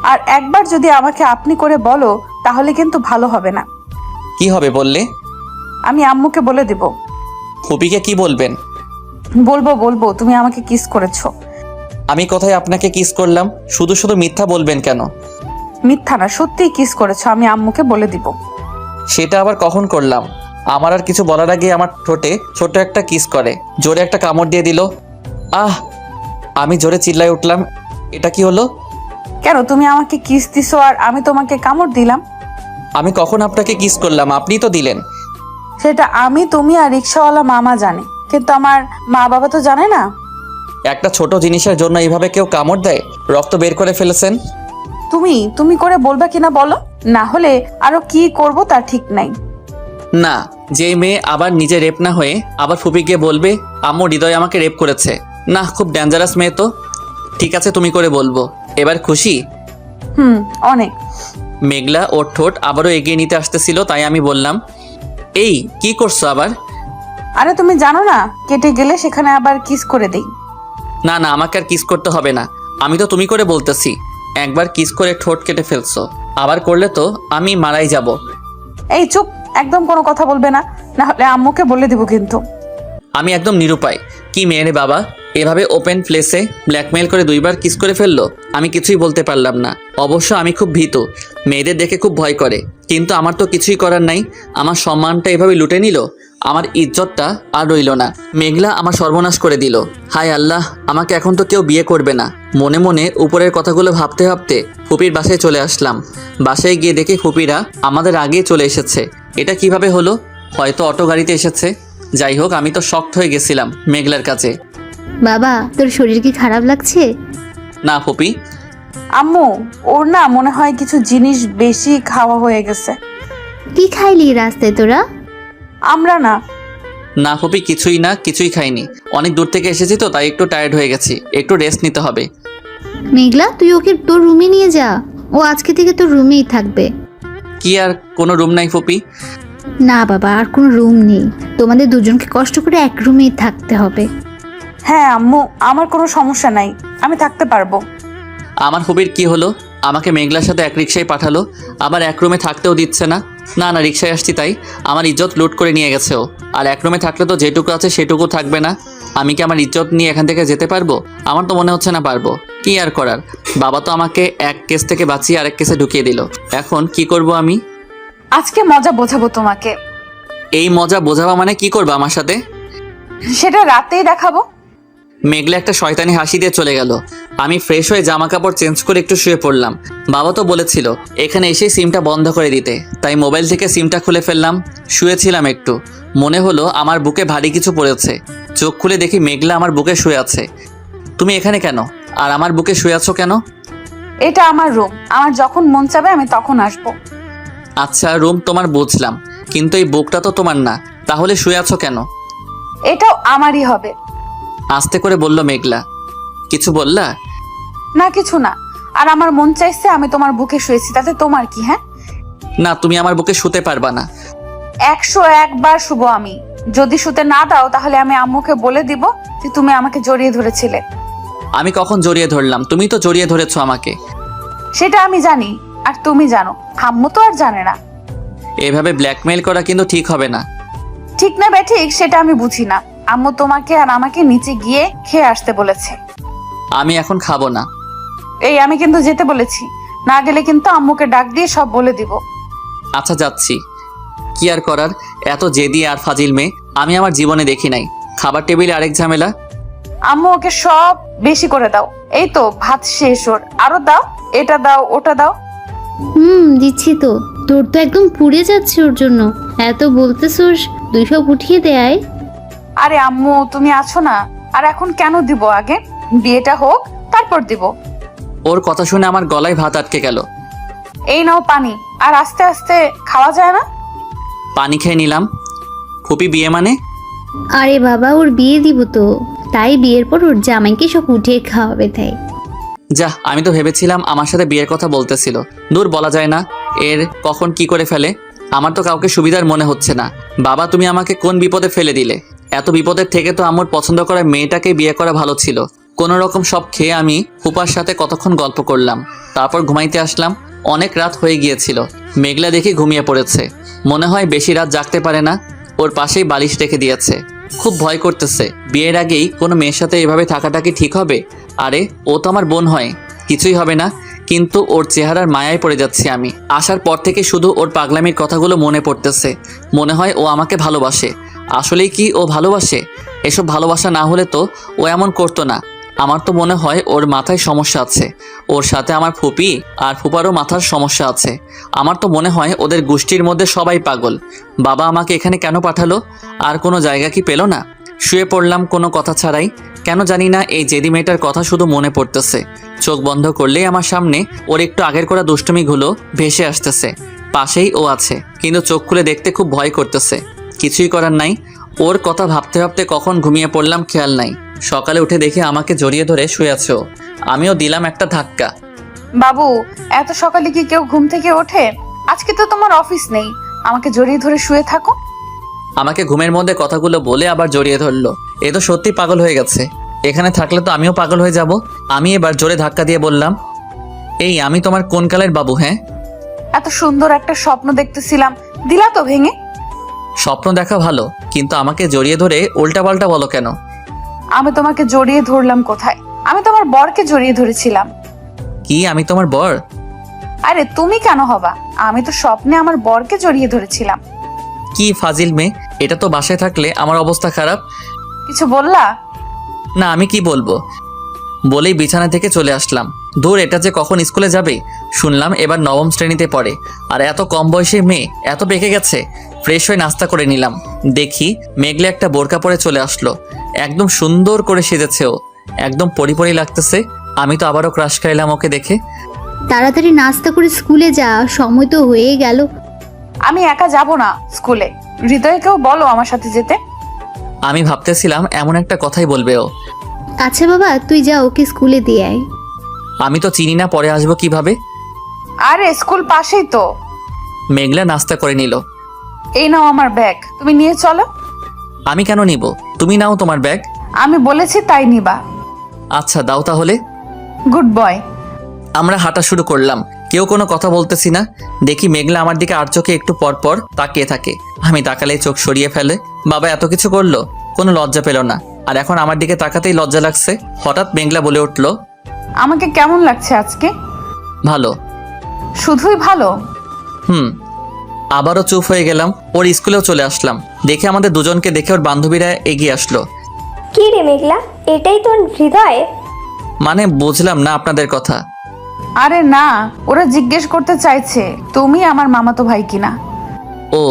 আর একবার যদি আমাকে আপনি করে বলো তাহলে কিন্তু ভালো হবে না। কি হবে বললে? আমি আম্মুকে বলে দেব। ফুপিকে কি বলবেন? বলবো তুমি আমাকে কিস করেছো। আমি কোথায় আপনাকে কিস করলাম? শুধু শুধু মিথ্যা বলবেন কেন? মিথ্যা না, সত্যিই কিস করেছো, আমি আম্মুকে বলে দিব। সেটা আবার কখন করলাম? আমার আর কিছু বলার আগে আমার ঠোঁটে ছোট একটা কিস করে জোরে একটা কামড় দিয়ে দিল। আহ! আমি জোরে চিল্লায় উঠলাম। এটা কি হলো? কেন তুমি আমাকে কিস দিছো আর আমি তোমাকে কামড় দিলাম? আমি কখন আপনাকে কিস করলাম? আপনিই তো দিলেন। সেটা আমি, তুমি আর রিক্সাওয়ালা মামা জানে, কিন্তু আমার মা বাবা তো জানে না। একটা ছোট জিনিসের জন্য এইভাবে কেউ কামড় দেয়? রক্ত বের করে ফেলেছেন। তুমি করে বলবা কিনা বলো, না হলে আরো কি করব তা ঠিক নাই। না, যে মেয়ে আবার নিজে রেপ না হয়ে আবার ফুপিকে বলবে আম্মু হৃদয় আমাকে রেপ করেছে, না, খুব ডেঞ্জারাস মেয়ে তো। ঠিক আছে, তুমি করে বলবো। এবার খুশি? অনেক। মেঘলা ওর ঠোঁট আবারও এগিয়ে নিতে আসতেছিল, তাই আমি বললাম, এই কি করছো আবার? আরে তুমি জানো না, কেটে গেলে সেখানে আবার কিস করে দেই। না না, আমাকে আর কিস করতে হবে না, আমি তো তুমি করে বলতেছি। একবার কিস করে ঠোঁট কেটে ফেলছো, আবার করলে তো আমি মারাই যাব। এই চুপ, একদম কোনো কথা বলবে না, না হলে আম্মুকে বলে দিব কিন্তু। আমি একদম নিরুপায়। কি মেয়ে রে বাবা, এভাবে ওপেন প্লেসে ব্ল্যাকমেইল করে 2বার কিস করে ফেললো। আমি কিছুই বলতে পারলাম না। অবশ্য আমি খুব ভীতু, মেয়েদের দেখে খুব ভয় করে, কিন্তু আমার তো কিছুই করার নাই। আমার সম্মানটা এভাবে লুটে নিল, আমার ইজ্জতটা আর রইল না। মেঘলা আমার সর্বনাশ করে দিল। হায় আল্লাহ, আমাকে এখন তো কেউ বিয়ে করবে না। মনে মনে উপরের কথাগুলো ভাবতে ভাবতে ফুপির বাসায় চলে আসলাম। বাসায় গিয়ে দেখি ফুপিরা আমাদের আগেই চলে এসেছে। এটা কিভাবে হলো? হয়তো অটো গাড়িতে এসেছে। যাই হোক, আমি তো শক্ট হয়ে গেছিলাম মেঘলার কাছে। বাবা, তোর শরীর কি খারাপ লাগছে? না ফুপি। আম্মু, ওর না মনে হয় কিছু জিনিস বেশি খাওয়া হয়ে গেছে। কি খাইলি রাস্তায় তোরা? আমরা না। না ফুপি, কিছুই না, কিছুই খাইনি। অনেক দূর থেকে এসেছি তো, তাই একটু টায়ার্ড হয়ে গেছি, একটু রেস্ট নিতে হবে। মেঘলা, তুই ওকে তোর রুমে নিয়ে যা, ও আজকে থেকে তোর রুমেই থাকবে। কি আর কোনো রুম নাই ফুপি? না বাবা, আর কোনো রুম নেই, তোমাদের দুজনকে কষ্ট করে এক রুমেই থাকতে হবে। হ্যাঁ আম্মু, আমার কোনো সমস্যা নাই, আমি থাকতে পারবো। আমার ফুপির কি হলো? আমাকে মেঘলার সাথে এক রিক্সায় পাঠালো, আবার এক রুমে থাকতেও দিচ্ছে না। না না, রিক্সায় আসছি তাই আমার ইজ্জত লুট করে নিয়ে গেছে ও। আর এক রুমে থাকলে তো যেটুকু আছে সেটুকু থাকবে না। আমি কি আমার ইজ্জত নিয়ে এখান থেকে যেতে পারবো? আমার তো মনে হচ্ছে না পারবো। কি আর করার, বাবা তো আমাকে এক কেস থেকে বাঁচিয়ে আরেক কেসে ঢুকিয়ে দিল। এখন কি করব আমি? আজকে মজা বোঝাবো তোমাকে। এই মজা বোঝাবা মানে কি করবা আমার সাথে? সেটা রাতেই দেখাবো। মেঘলা একটা শয়তানি হাসি দিয়ে চলে গেল। আমি ফ্রেশ হয়ে জামা কাপড় চেঞ্জ করে একটু শুয়ে পড়লাম। বাবা তো বলেছিল এখানে এসে সিমটা বন্ধ করে দিতে, তাই মোবাইল থেকে সিমটা খুলে ফেললাম। শুয়েছিলাম একটু, মনে হলো আমার বুকে ভারী কিছু পড়েছে। চোখ খুলে দেখি মেঘলা আমার বুকে শুয়ে আছে। তুমি এখানে কেন? আর আমার বুকে শুয়ে আছো কেন? এটা আমার রুম, আমার যখন মন চাবে আমি তখন আসবো। আচ্ছা, রুম তোমার বুঝলাম, কিন্তু এই বুকটা তো তোমার না, তাহলে শুয়ে আছো কেন? এটাও আমারই হবে। আস্তে করে বলল মেঘলা। কিছু বললা? না কিছু না, আর আমার মন চাইছে আমি তোমার বুকে শুয়েছি, তাতে তোমার কি? হ্যাঁ না, তুমি আমার বুকে শুতে পারবা না। 101 বার শুভ আমি। যদি শুতে না দাও তাহলে আমি আম্মুকে বলে দিব যে তুমি আমাকে জড়িয়ে ধরেছিলে। আমি কখন জড়িয়ে ধরলাম? তুমি তো জড়িয়ে ধরেছো আমাকে। সেটা আমি জানি, আর তুমি জানো, আম্মু তো আর জানে না। এভাবে ব্ল্যাকমেইল করা কিন্তু ঠিক হবে না। ঠিক না ঠিক সেটা আমি বুঝি না। আম্মু তোমাকে আর আমাকে নিচে গিয়ে খেয়ে আসতে বলেছে। আমি এখন খাবো না। এই আমি কিন্তু যেতে বলেছি, না গেলে কিন্তু আম্মুকে ডাক দিয়ে সব বলে দিব। আচ্ছা যাচ্ছি। কি আর করার, এত জেদি আর ফাজিল মেয়ে আমি আমার জীবনে দেখি নাই। খাবার টেবিলে আরেক ঝামেলা। আম্মু ওকে সব বেশি করে দাও। এই তো ভাত শেষ ওর, আরো দাও, এটা দাও ওটা দাও। দিচ্ছি তো। তোর তো একদম পুড়ে যাচ্ছে ওর জন্য। এত বলতেছোস, 200 উঠিয়ে দেয়। আরে আম্মু তুমি আছো না, আর এখন কেন দিব? আগে বিয়েটা হোক তারপর দিব। ওর কথা শুনে আমার গলায় ভাত আটকে গেল। এই নাও পানি, আর আস্তে আস্তে খাওয়া যায় না? পানি খেয়ে নিলাম। ফুপি বিয়ে মানে? আরে বাবা, ওর বিয়ে দিব তো, তাই বিয়ের পর ওর জামাইকে সব উঠিয়ে খাওয়াবে তাই। যা, আমি তো ভেবেছিলাম আমার সাথে বিয়ের কথা বলতেছিল। দূর, বলা যায় না এর কখন কি করে ফেলে। আমার তো কাউকে সুবিধার মনে হচ্ছে না। বাবা, তুমি আমাকে কোন বিপদে ফেলে দিলে? এত বিপদের থেকে তো আমার পছন্দ করা মেয়েটাকে বিয়ে করা ভালো ছিল। কোনো রকম সব খেয়ে আমি ফুপার সাথে কতক্ষণ গল্প করলাম, তারপর ঘুমাইতে আসলাম। অনেক রাত হয়ে গিয়েছিল। মেঘলা দেখে ঘুমিয়ে পড়েছে। মনে হয় বেশি রাত জাগতে পারে না। ওর পাশেই বালিশ রেখে দিয়েছে। খুব ভয় করতেছে। বিয়ের আগেই কোনো মেয়ের সাথে এভাবে থাকাটা কি ঠিক হবে? আরে ও তো আমার বোন হয়, কিছুই হবে না। কিন্তু ওর চেহারার মায়ায় পড়ে যাচ্ছি আমি। আসার পর থেকে শুধু ওর পাগলামির কথাগুলো মনে পড়তেছে। মনে হয় ও আমাকে ভালোবাসে। আসলেই কি ও ভালোবাসে? এসব ভালোবাসা না হলে তো ও এমন করতো না। আমার তো মনে হয় ওর মাথায় সমস্যা আছে। ওর সাথে আমার ফুপি আর ফুপারও মাথার সমস্যা আছে। আমার তো মনে হয় ওদের গোষ্ঠীর মধ্যে সবাই পাগল। বাবা আমাকে এখানে কেন পাঠালো? আর কোনো জায়গা কি পেল না? শুয়ে পড়লাম কোনো কথা ছাড়াই। কেন জানি না এই জেদি মেয়েটার কথা শুধু মনে পড়তেছে। চোখ বন্ধ করলেই আমার সামনে ওর একটু আগের করা দুষ্টুমিগুলো ভেসে আসতেছে। পাশেই ও আছে, কিন্তু চোখ খুলে দেখতে খুব ভয় করতেছে। কিছুই করার নাই। ওর কথা ভাবতে ভাবতে কখন ঘুমিয়ে পড়লাম খেয়াল নাই। সকালে উঠে দেখে আমাকে জড়িয়ে ধরে শুয়ে আছে ও। আমিও দিলাম একটা ধাক্কা। বাবু, এত সকালে কি কেউ ঘুম থেকে ওঠে? আজকে তো তোমার অফিস নেই, আমাকে জড়িয়ে ধরে শুয়ে থাকো। আমাকে ঘুমের মধ্যে কথাগুলো বলে আবার জড়িয়ে ধরলো। এ তো সত্যি পাগল হয়ে গেছে। এখানে থাকলে তো আমিও পাগল হয়ে যাব। আমি এবার জোরে ধাক্কা দিয়ে বললাম, এই আমি তোমার কোন কালের বাবু? হ্যাঁ, এত সুন্দর একটা স্বপ্ন দেখতেছিলাম, দিলা তো ভেঙে। স্বপ্ন দেখা ভালো, কিন্তু আমাকে জড়িয়ে ধরে উল্টাপাল্টা বলো কেন? আমি তোমাকে জড়িয়ে ধরলাম কোথায়? আমি তোমার বরকে জড়িয়ে ধরেছিলাম। কি আমি তোমার বর? আরে তুমি কেন হবা? আমি তো স্বপ্নে আমার বরকে জড়িয়ে ধরেছিলাম। কি ফাজিল মেয়ে, এটা তো বাসায় থাকলে আমার অবস্থা খারাপ। কিছু বললা? না, আমি কি বলবো? বলেই বিছানা থেকে চলে আসলাম। দূর, এটা যে কখন স্কুলে যাবে। শুনলাম এবার নবম শ্রেণীতে পড়ে। আর এত কম বয়সে মেয়ে এত পেকে গেছে। ফ্রেশ হয়ে নাস্তা করে নিলাম। দেখি মেঘলে একটা বোরকা পরে চলে আসলো। একদম সুন্দর করে সেজেছে ও, একদম পরি লাগতেছে। আমি তো আবারও ক্রাশ খাইলাম ওকে দেখে। তাড়াতাড়ি নাস্তা করে স্কুলে যা, সময় তো হয়ে গেল। আমি একা যাব না স্কুলে, হৃদয়কেও বলো আমার সাথে যেতে। আমি ভাবতেছিলাম এমন একটা কথাই বলবে ও। আচ্ছা বাবা, তুই যা, ওকে স্কুলে দিয়ে আয়। আমি তো চিনি না, পরে আসবো কিভাবে? আরে স্কুল পাশেই তো। মেঘলা নাস্তা করে নিল। এই নাও আমার ব্যাগ, তুমি নিয়ে চলো। আমি কেন নিব? তুমি নাও তোমার ব্যাগ। আমি বলেছি তাই নিবা। আচ্ছা দাও তাহলে। Good boy. আমরা হাঁটা শুরু করলাম। কেউ কোনো কথা বলতেছি না। দেখি মেঘলা আমার দিকে আর চোখে একটু পর পর তাকিয়ে থাকে। আমি তাকালেই চোখ সরিয়ে ফেলে। বাবা এত কিছু করলো, কোনো লজ্জা পেল না। আর এখন আমার দিকে তাকাতেই লজ্জা লাগছে। হঠাৎ মেঘলা বলে উঠলো, আমাকে কেমন লাগছে আজকে? ভালো। শুধুই ভালো? আবারও চুপ হয়ে গেলাম। ওর স্কুলেও চলে আসলাম। দেখে আমাদের দুজনকে দেখে ওর বান্ধবীরা এগিয়ে আসলো। কি রে মেঘলা, এটাই তোর হৃদয়? মানে বুঝলাম না আপনাদের কথা। আরে না, ওরা জিজ্ঞেস করতে চাইছে তুমি আমার মামাতো ভাই কিনা। ও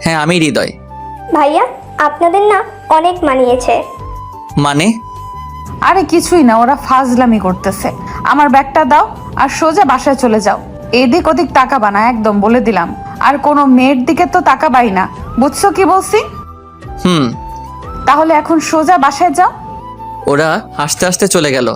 হ্যাঁ, আমি হৃদয়। ভাইয়া, আপনাদের না অনেক মানিয়েছে। মানে? আরে কিছুই না, ওরা ফাজলামি করতেছে। আমার ব্যাগটা দাও আর সোজা বাসায় চলে যাও। এদিক ওদিক তাকাবা না, একদম বলে দিলাম। আর কোনো মেয়ের দিকে তো তাকাবাই না, বুঝছো কি বলছি? তাহলে এখন সোজা বাসায় যাও। ওরা হাসতে হাসতে চলে গেল।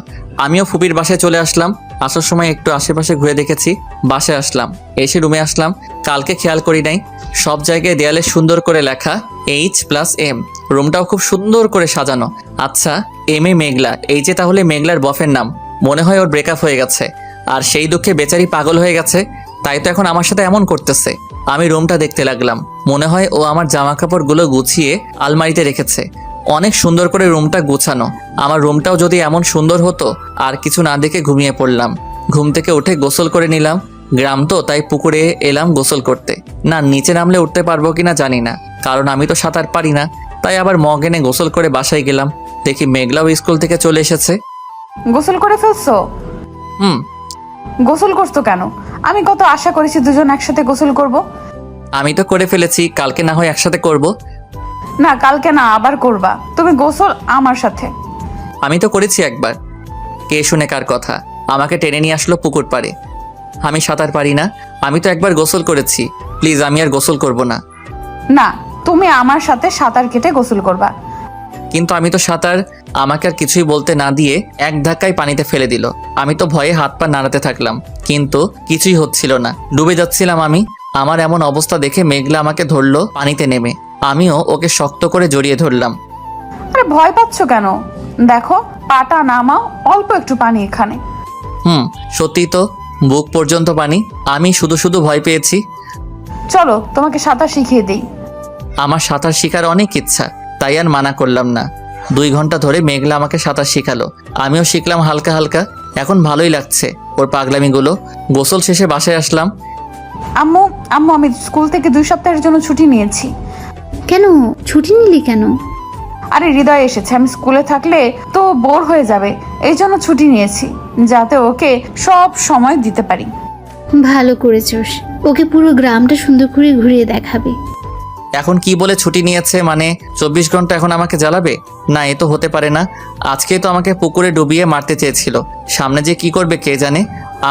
আমিও ফুপির বাসায় চলে আসলাম। আসার সময় একটু আশেপাশে ঘুরে দেখেছি। বাসায় আসলাম, এসে রুমে আসলাম। কালকে খেয়াল করি নাই, সব জায়গায় দেয়ালে সুন্দর করে লেখা H+M। রুমটাও খুব সুন্দর করে সাজানো। আচ্ছা, এম এ মেঘলা, এই যে তাহলে মেঘলার বফের নাম। মনে হয় ওর ব্রেকআপ হয়ে গেছে, আর সেই দুঃখে বেচারি পাগল হয়ে গেছে। তাই তো এখন আমার সাথে এমন করতেছে। আমি রুমটা দেখতে লাগলাম। মনে হয় ও আমার জামা কাপড়গুলো গুছিয়ে আলমারিতে রেখেছে। অনেক সুন্দর করে রুমটা গুছানো। আমার রুমটাও যদি এমন সুন্দর হতো। আর কিছু না দেখে ঘুমিয়ে পড়লাম। ঘুম থেকে উঠে গোসল করে নিলাম। গ্রাম তো, তাই পুকুরে এলাম গোসল করতে। না, নিচে নামলে উঠতে পারবো কিনা জানি না, কারণ আমি তো সাঁতার পারি না। তাই আবার মগ এনে গোসল করে বাসায় গেলাম। দেখি মেঘলাও স্কুল থেকে চলে এসেছে। গোসল করে ফেলছো? হুম। গোসল করছো কেন? আমি কত আশা করেছি দুজন একসাথে গোসল করব। আমি তো করে ফেলেছি, কালকে না হয় একসাথে করব। না, কালকে না, আবার করবা তুমি গোসল আমার সাথে। আমি তো করেছি একবার। কে শুনে কার কথা? আমাকে টেনে নিয়ে আসলো পুকুর পাড়ে। আমি সাঁতার পারি না, আমি তো একবার গোসল করেছি। প্লিজ, আমি আর গোসল করব না। না, তুমি আমার সাথে সাঁতার কেটে গোসল করবা। কিন্তু আমি তো সাঁতার। আমাকে আর কিছুই বলতে না দিয়ে এক ধাক্কায় পানিতে ফেলে দিল। আমি তো ভয়ে হাত পা নাড়াতে থাকলাম, কিন্তু কিছুই হচ্ছিল না, ডুবে যাচ্ছিলাম আমি। আমার এমন অবস্থা দেখে মেঘলা আমাকে ধরলো পানিতে নেমে। আমিও ওকে শক্ত করে জড়িয়ে ধরলাম। আরে ভয় পাচ্ছ কেন? দেখো, পাটা নামাও, অল্প একটু পানি এখানে। সত্যি তো, বুক পর্যন্ত পানি। আমি শুধু শুধু ভয় পেয়েছি। চলো তোমাকে সাঁতার শিখিয়ে দিই। আমার সাঁতার শেখার অনেক ইচ্ছা, তাই আর মানা করলাম না। 2 ঘন্টা ধরে মেঘলা আমাকে সাঁতার শেখালো, আমিও শিখলাম হালকা হালকা। এখন ভালোই লাগছে ওর পাগলামিগুলো। গোসল শেষে বাসায় আসলাম। আম্মু আম্মু আমি স্কুল থেকে 2 সপ্তাহের জন্য ছুটি নিয়েছি। কেন ছুটি নিলি কেন? আরে হৃদয় এসেছে, আমি স্কুলে থাকলে তো বোর হয়ে যাবে, এই জন্য ছুটি নিয়েছি, যাতে ওকে সব সময় দিতে পারি। ভালো করেছোস, ওকে পুরো গ্রামটা সুন্দর করে ঘুরিয়ে দেখাবে। এখন কি বলে ছুটি নিয়েছে? মানে 24 ঘন্টা এখন আমাকে জ্বালাবে? না, এ তো হতে পারে না। আজকেই তো আমাকে পুকুরে ডুবিয়ে মারতে চেয়েছিল, সামনে যে কি করবে কে জানে।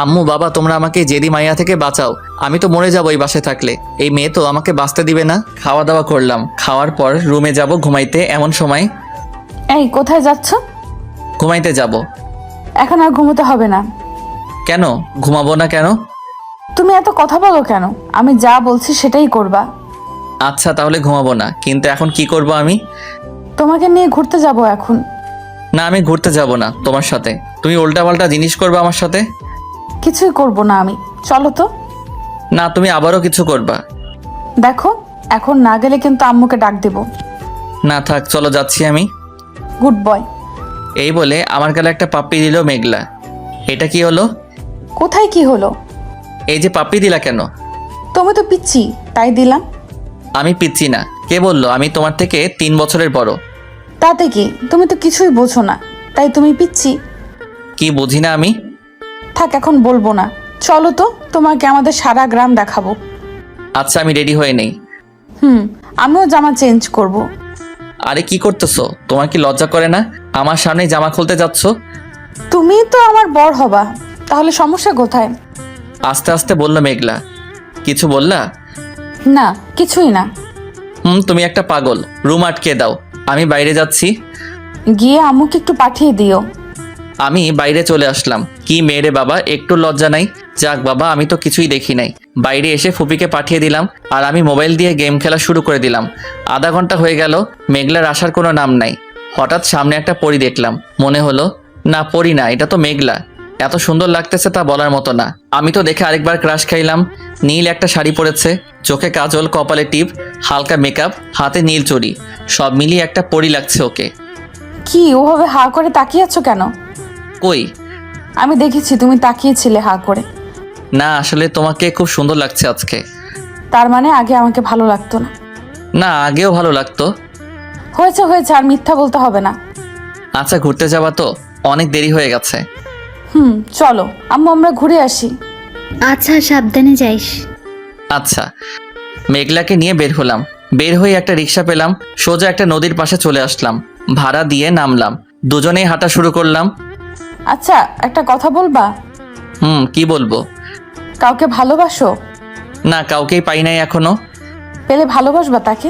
আম্মু, বাবা, তোমরা আমাকে জেদি মাইয়া থেকে বাঁচাও। আমি তো মরে যাবো এই বাসায় থাকলে। এই মেয়ে তো আমাকে বাঁচতে দিবে না। খাওয়া দাওয়া করলাম, খাওয়ার পর রুমে যাব ঘুমাইতে। এমন সময় এই কোথায় যাচ্ছ? ঘুমাইতে যাব। এখন আর ঘুমোতে হবে না। কেন ঘুমাবো না কেন? তুমি এত কথা বলো কেন? আমি যা বলছি সেটাই করবা। আচ্ছা, তাহলে ঘুমাবো না, কিন্তু এখন কি করব আমি? তোমাকে নিয়ে ঘুরতে যাব এখন। না, আমি ঘুরতে যাব না তোমার সাথে। তুমি উল্টাপাল্টা জিনিস করবে আমার সাথে। কিছুই করব না আমি, চলো তো। না, তুমি আবারও কিছু করবা। দেখো, এখন না গেলে কিন্তু আম্মুকে ডাক দেব। না থাক, চলো যাচ্ছি আমি। Good boy. এই বলে আমার গালে একটা পাপ্পি দিল মেঘলা। এটা কি হলো? কোথায় কি হলো? এই যে পাপ্পি দিলা কেন? তুমি তো পিচ্ছি, তাই দিলাম। আমি পিচ্ছি না। কে বললো? আমি তোমার থেকে 3 বছরের বড়। তাতে কি? তুমি তো কিছুই বোঝো না, তাই তুমি পিচ্ছি। কি বুঝি না আমি? থাক, এখন বলবো না, চলো তো, তোমাকে আমাদের সারা গ্রাম দেখাবো। আচ্ছা, আমি রেডি হয়ে নেই। আমিও জামা চেঞ্জ করব। আরে কি করতেছো? তোমার কি লজ্জা করে না? আমার সামনে জামা খুলতে যাচ্ছ। তুমি তো আমার বর হবা, তাহলে সমস্যা কোথায়? আস্তে আস্তে বললো মেঘলা। কিছু বললা? না, কিছুই না। তুমি একটা পাগল। রুম আটকে দাও, আমি বাইরে যাচ্ছি। গিয়ে আম্মুকে একটু পাঠিয়ে দিও। আমি বাইরে চলে আসলাম। কি মেয়েরে বাবা, একটু লজ্জা নাই? যাক বাবা, আমি তো কিছুই দেখি নাই। বাইরে এসে ফুপিকে পাঠিয়ে দিলাম, আর আমি মোবাইল দিয়ে গেম খেলা শুরু করে দিলাম। আধা ঘন্টা হয়ে গেল, মেঘলার আসার কোনো নাম নাই। হঠাৎ সামনে একটা পরী দেখলাম, মনে হলো না পরী না, এটা তো মেঘলা। এত সুন্দর লাগতেছে তা বলার মতো না। আমি তো দেখে আরেকবার ক্রাশ খাইলাম। নীল একটা শাড়ি পরেছে, চোখে কাজল, কপালে টিপ, হালকা মেকআপ, হাতে নীল চুড়ি, সব মিলিয়ে একটা পরী লাগছে ওকে। কি ওভাবে হা করে তাকিয়ে আছো কেন? কই? আমি দেখেছি তুমি তাকিয়েছিলে হা করে। না, আসলে তোমাকে খুব সুন্দর লাগছে আজকে। তার মানে আগে আমাকে ভালো লাগতো না? না, আগেও ভালো লাগতো। হয়েছে হয়েছে, আর মিথ্যা বলতে হবে না। আচ্ছা, ঘুরতে যাবা তো? অনেক দেরি হয়ে গেছে। চলো আম্মু, আমরা ঘুরে আসি। আচ্ছা, সাবধানে যাইস। আচ্ছা। মেঘলাকে নিয়ে বের হলাম। বের হয়ে একটা রিক্সা পেলাম, সোজা একটা নদীর পাশে চলে আসলাম। ভাড়া দিয়ে নামলাম, দুজনেই হাঁটা শুরু করলাম। আচ্ছা, একটা কথা বলবা? কি বলবো? কাউকে ভালোবাসো? না, কাউকেই পাই নাই এখনো। পেলে ভালোবাসবা তাকে?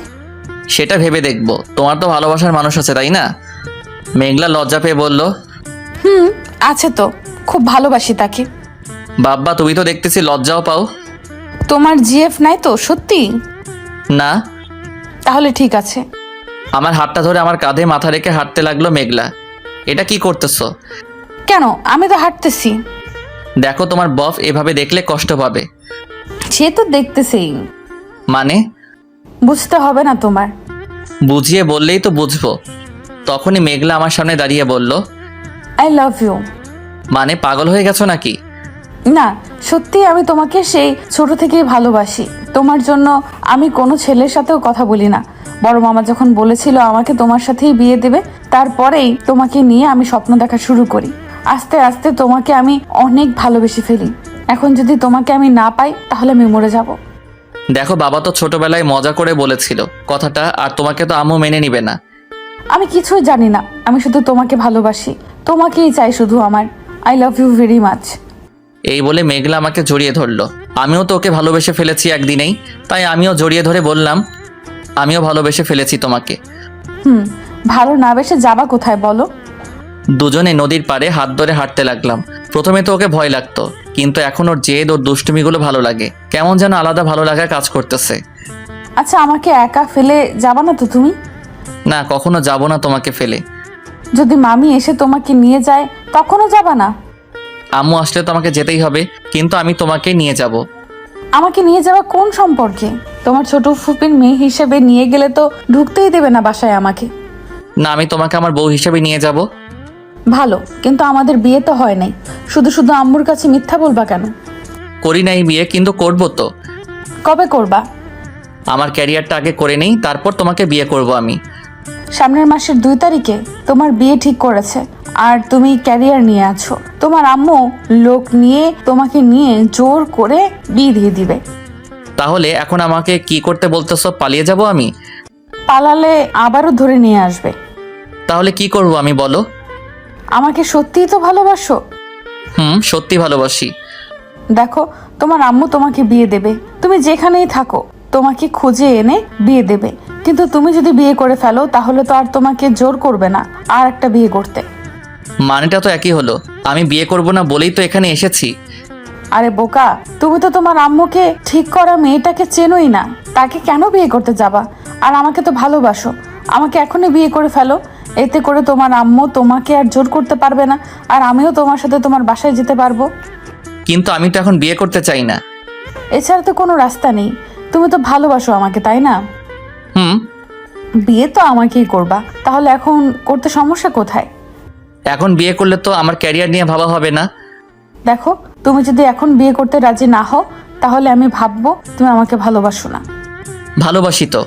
সেটা ভেবে দেখবো। তোমার তো ভালোবাসার মানুষ আছে, তাই না? মেঘলা লজ্জা পেয়ে বলল, আছে তো, খুব ভালোবাসি তাকে। বাব্বা, তুমি তো দেখতেছি লজ্জাও পাও। তোমার জিএফ নাই তো সত্যি? না। তাহলে ঠিক আছে। আমার হাতটা ধরে আমার কাঁধে মাথা রেখে হাঁটতে লাগলো মেঘলা। এটা কি করতেছো? কেন? আমি তো হাঁটতেছি। দেখো, তোমার বফ এভাবে দেখলে কষ্ট পাবে। সে তো দেখতেছি। মানে? বুঝতে হবে না তোমার। বুঝিয়ে বললেই তো বুঝবো। তখনই মেঘলা আমার সামনে দাঁড়িয়ে বলল, আই লাভ ইউ। মানে পাগল হয়ে গেছো নাকি? না, সত্যি আমি তোমাকে সেই ছোট থেকেই ভালোবাসি। তোমার জন্য আমি কোনো ছেলের সাথেও কথা বলি না। বড় মামা যখন বলেছিল আমাকে তোমার সাথেই বিয়ে দেবে, তারপরেই তোমাকে নিয়ে আমি স্বপ্ন দেখা শুরু করি। আস্তে আস্তে তোমাকে আমি অনেক ভালোবেসে ফেলি। এখন যদি তোমাকে আমি না পাই তাহলে আমি মরে যাব। দেখো, বাবা তো ছোটবেলায় মজা করে বলেছিল কথাটা, আর তোমাকে তো আম্মু মেনে নিবে না। আমি কিছুই জানি না, আমি শুধু তোমাকে ভালোবাসি, তোমাকেই চাই শুধু আমার। I love you very much. এই বলে মেঘলা আমাকে জড়িয়ে ধরলো। আমিও তো ওকে ভালোবেসে ফেলেছি একদিনেই, তাই আমিও জড়িয়ে ধরে বললাম, আমিও ভালোবেসে ফেলেছি তোমাকে। ভালো না বেসে যাবা কোথায় বলো? দুজনে নদীর পাড়ে হাত ধরে হাঁটতে লাগলাম। প্রথমে তো ওকে ভয় লাগতো, কিন্তু এখন ওর জেদ, ওর দুষ্টুমিগুলো ভালো লাগে। কেমন যেন আলাদা ভালো লাগা কাজ করতেছে। আচ্ছা, আমাকে একা ফেলে যাবা না তো তুমি? না, কখনো যাব না তোমাকে ফেলে। যদি মামি এসে তোমাকে নিয়ে যায় তখনও যাবা না? আম্মু আসলে তো আমাকে যেতেই হবে, কিন্তু আমি তোমাকে নিয়ে যাব। আমাকে নিয়ে যাওয়া কোন সম্পর্কে? তোমার ছোট ফুপির মেয়ে হিসেবে নিয়ে গেলে তো ঢুকতেই দেবে না বাসায় আমাকে। না, আমি তোমাকে আমার বউ হিসেবে নিয়ে যাব। ভালো, কিন্তু আমাদের বিয়ে তো হয় নাই, শুধু শুধু আম্মুর কাছে মিথ্যা বলবা কেন? করি নাই বিয়ে, কিন্তু করব তো। কবে করবা? আমার ক্যারিয়ারটা আগে করে নেই, তারপর তোমাকে বিয়ে করব আমি। সামনের মাসের 2 তারিখে তোমার বিয়ে ঠিক করেছে, আর তুমি ক্যারিয়ার নিয়ে আছো। তোমার আম্মু লোক নিয়ে তোমাকে নিয়ে জোর করে বিয়ে দিয়ে দিবে। তাহলে এখন আমাকে কি করতে বলতেছো? পালিয়ে যাব আমি? পালালে আবারও ধরে নিয়ে আসবে। তাহলে কি করব আমি, বলো? আমাকে সত্যিই তো ভালোবাসো? সত্যি ভালোবাসি। দেখো, তোমার আম্মু তোমাকে বিয়ে দেবে, তুমি যেখানেই থাকো তোমাকে খুঁজে এনে বিয়ে দেবে। কিন্তু তুমি যদি বিয়ে করে ফেলো তাহলে তো আর তোমাকে জোর করবে না আর একটা বিয়ে করতে। মানেটা তো একই হলো, আমি বিয়ে করব না বলেই তো এখানে এসেছি। আরে বোকা, তুমি তো তোমার আম্মুকে ঠিক করা মেয়েটাকে চেনোই না, তাকে কেন বিয়ে করতে যাবা? আর আমাকে তো ভালোবাসো, আমাকে এখনই বিয়ে করে ফেলো। এতে করে তোমার আম্মু তোমাকে আর জোর করতে পারবে না, আর আমিও তোমার সাথে তোমার বাসায় যেতে পারবো। কিন্তু আমি তো এখন বিয়ে করতে চাই না। এছাড়া তো কোনো রাস্তা নেই, তুমি তো ভালোবাসো আমাকে, তাই না? হুম। বিয়ে তো আমাকেই করবা, তাহলে এখন করতে সমস্যা কোথায়? এখন বিয়ে করলে তো আমার ক্যারিয়ার নিয়ে ভাবা হবে না। দেখো, তুমি যদি এখন বিয়ে করতে রাজি না হও তাহলে আমি ভাববো তুমি আমাকে ভালোবাসো না। ভালোবাসি তো।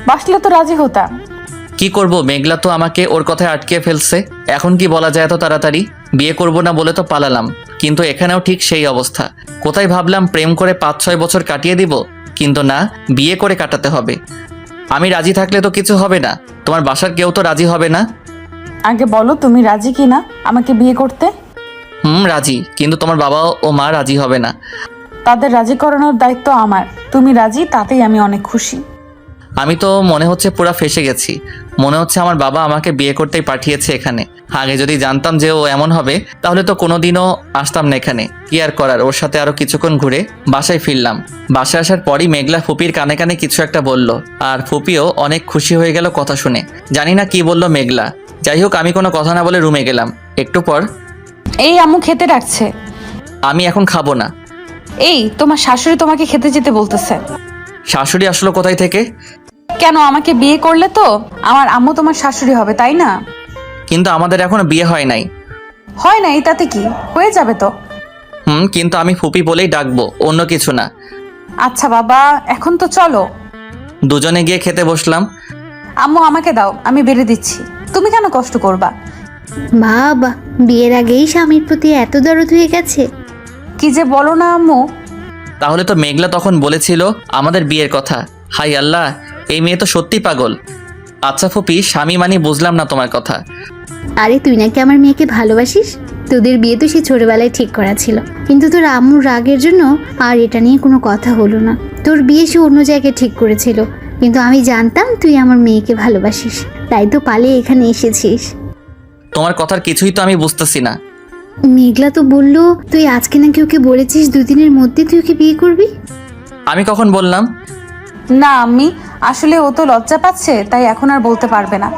বাসলে তো রাজি হতা। কি করব, মেঘলা তো আমাকে ওর কথায় আটকে ফেলছে। এখন কি বলা যায় এত তাড়াতাড়ি? বিয়ে করব না বলে তো পালালাম, কিন্তু এখানেও ঠিক সেই অবস্থা। কোথায় ভাবলাম প্রেম করে 5-6 বছর কাটিয়ে দিব, কিন্তু না, বিয়ে করে কাটাতে হবে। আমি রাজি থাকলে তো কিছু হবে না, তোমার বাসার কেউ তো রাজি হবে না। আগে বলো তুমি রাজি কি না আমাকে বিয়ে করতে? রাজি, কিন্তু তোমার বাবা ও মা রাজি হবে না। তাদের রাজি করানোর দায়িত্ব আমার। তুমি রাজি, তাতেই আমি অনেক খুশি। আমি তো মনে হচ্ছে পুরা ফেসে গেছি। মনে হচ্ছে আমার বাবা আমাকে বিয়ে করতেই পাঠিয়েছে এখানে। আগে যদি জানতাম যে ও এমন হবে তাহলে তো কোনোদিনও আসতাম না এখানে। কি আর করার, ওর সাথে আরো কিছুক্ষণ ঘুরে বাসায় ফিরলাম। বাসায় আসার পরই মেঘলা ফুপির কানে কানে কিছু একটা বলল, আর ফুপিও অনেক খুশি হয়ে গেল কথা শুনে। জানি না কি বলল মেঘলা। যাই হোক, আমি কোনো কথা না বলে রুমে গেলাম। একটু পর, এই আম্মু খেতে ডাকছে। আমি এখন খাবো না। এই তোমার শাশুড়ি তোমাকে খেতে যেতে বলতেছে। শাশুড়ি আসলো কোথায় থেকে? কেন, আমাকে বিয়ে করলে তো আমার আম্মু তোমার শাশুড়ি হবে, তাই না? কিন্তু আমাদের এখনো বিয়ে হয় নাই। হয় নাই তাতে কি, হয়ে যাবে তো। কিন্তু আমি ফুপি বলেই ডাকবো, অন্য কিছু না। আচ্ছা বাবা, এখন তো চলো। দুজনে গিয়ে খেতে বসলাম। আম্মু আমাকে দাও, আমি বেড়ে দিচ্ছি, তুমি কেন কষ্ট করবা? বাবা, বিয়ের আগেই স্বামীর প্রতি এত দরদ হয়ে গেছে। কি যে বলো না আম্মু। তাহলে তো মেঘলা তখন বলেছিল আমাদের বিয়ের কথা। হাই আল্লাহ, এই মেয়ে তো সত্যি পাগল। আচ্ছা ফুপি, স্বামী মানে বুঝলাম না তোমার কথা। আরে তুই নাকি আমার মেয়েকে ভালোবাসিস? তোদের বিয়ে তো সে ছোটবেলায় ঠিক করা ছিল, কিন্তু তোর আম্মুর রাগের জন্য আর এটা নিয়ে কোনো কথা হলো না। তোর বিয়ে সে অন্য জায়গায় ঠিক করেছিল, কিন্তু আমি জানতাম তুই আমার মেয়েকে ভালোবাসিস, তাই তো পালিয়ে এখানে এসেছিস। তোমার কথার কিছুই তো আমি বুঝতেছি না। মেঘলা তো বললো তুই আজকে নাকি ওকে বলেছিস 2 দিনের মধ্যে তুই ওকে বিয়ে করবি। আমি কখন বললাম? না আম্মি, আসলে ও তো লজ্জা পাচ্ছে, তাই এখন আর বলতে পারবে না।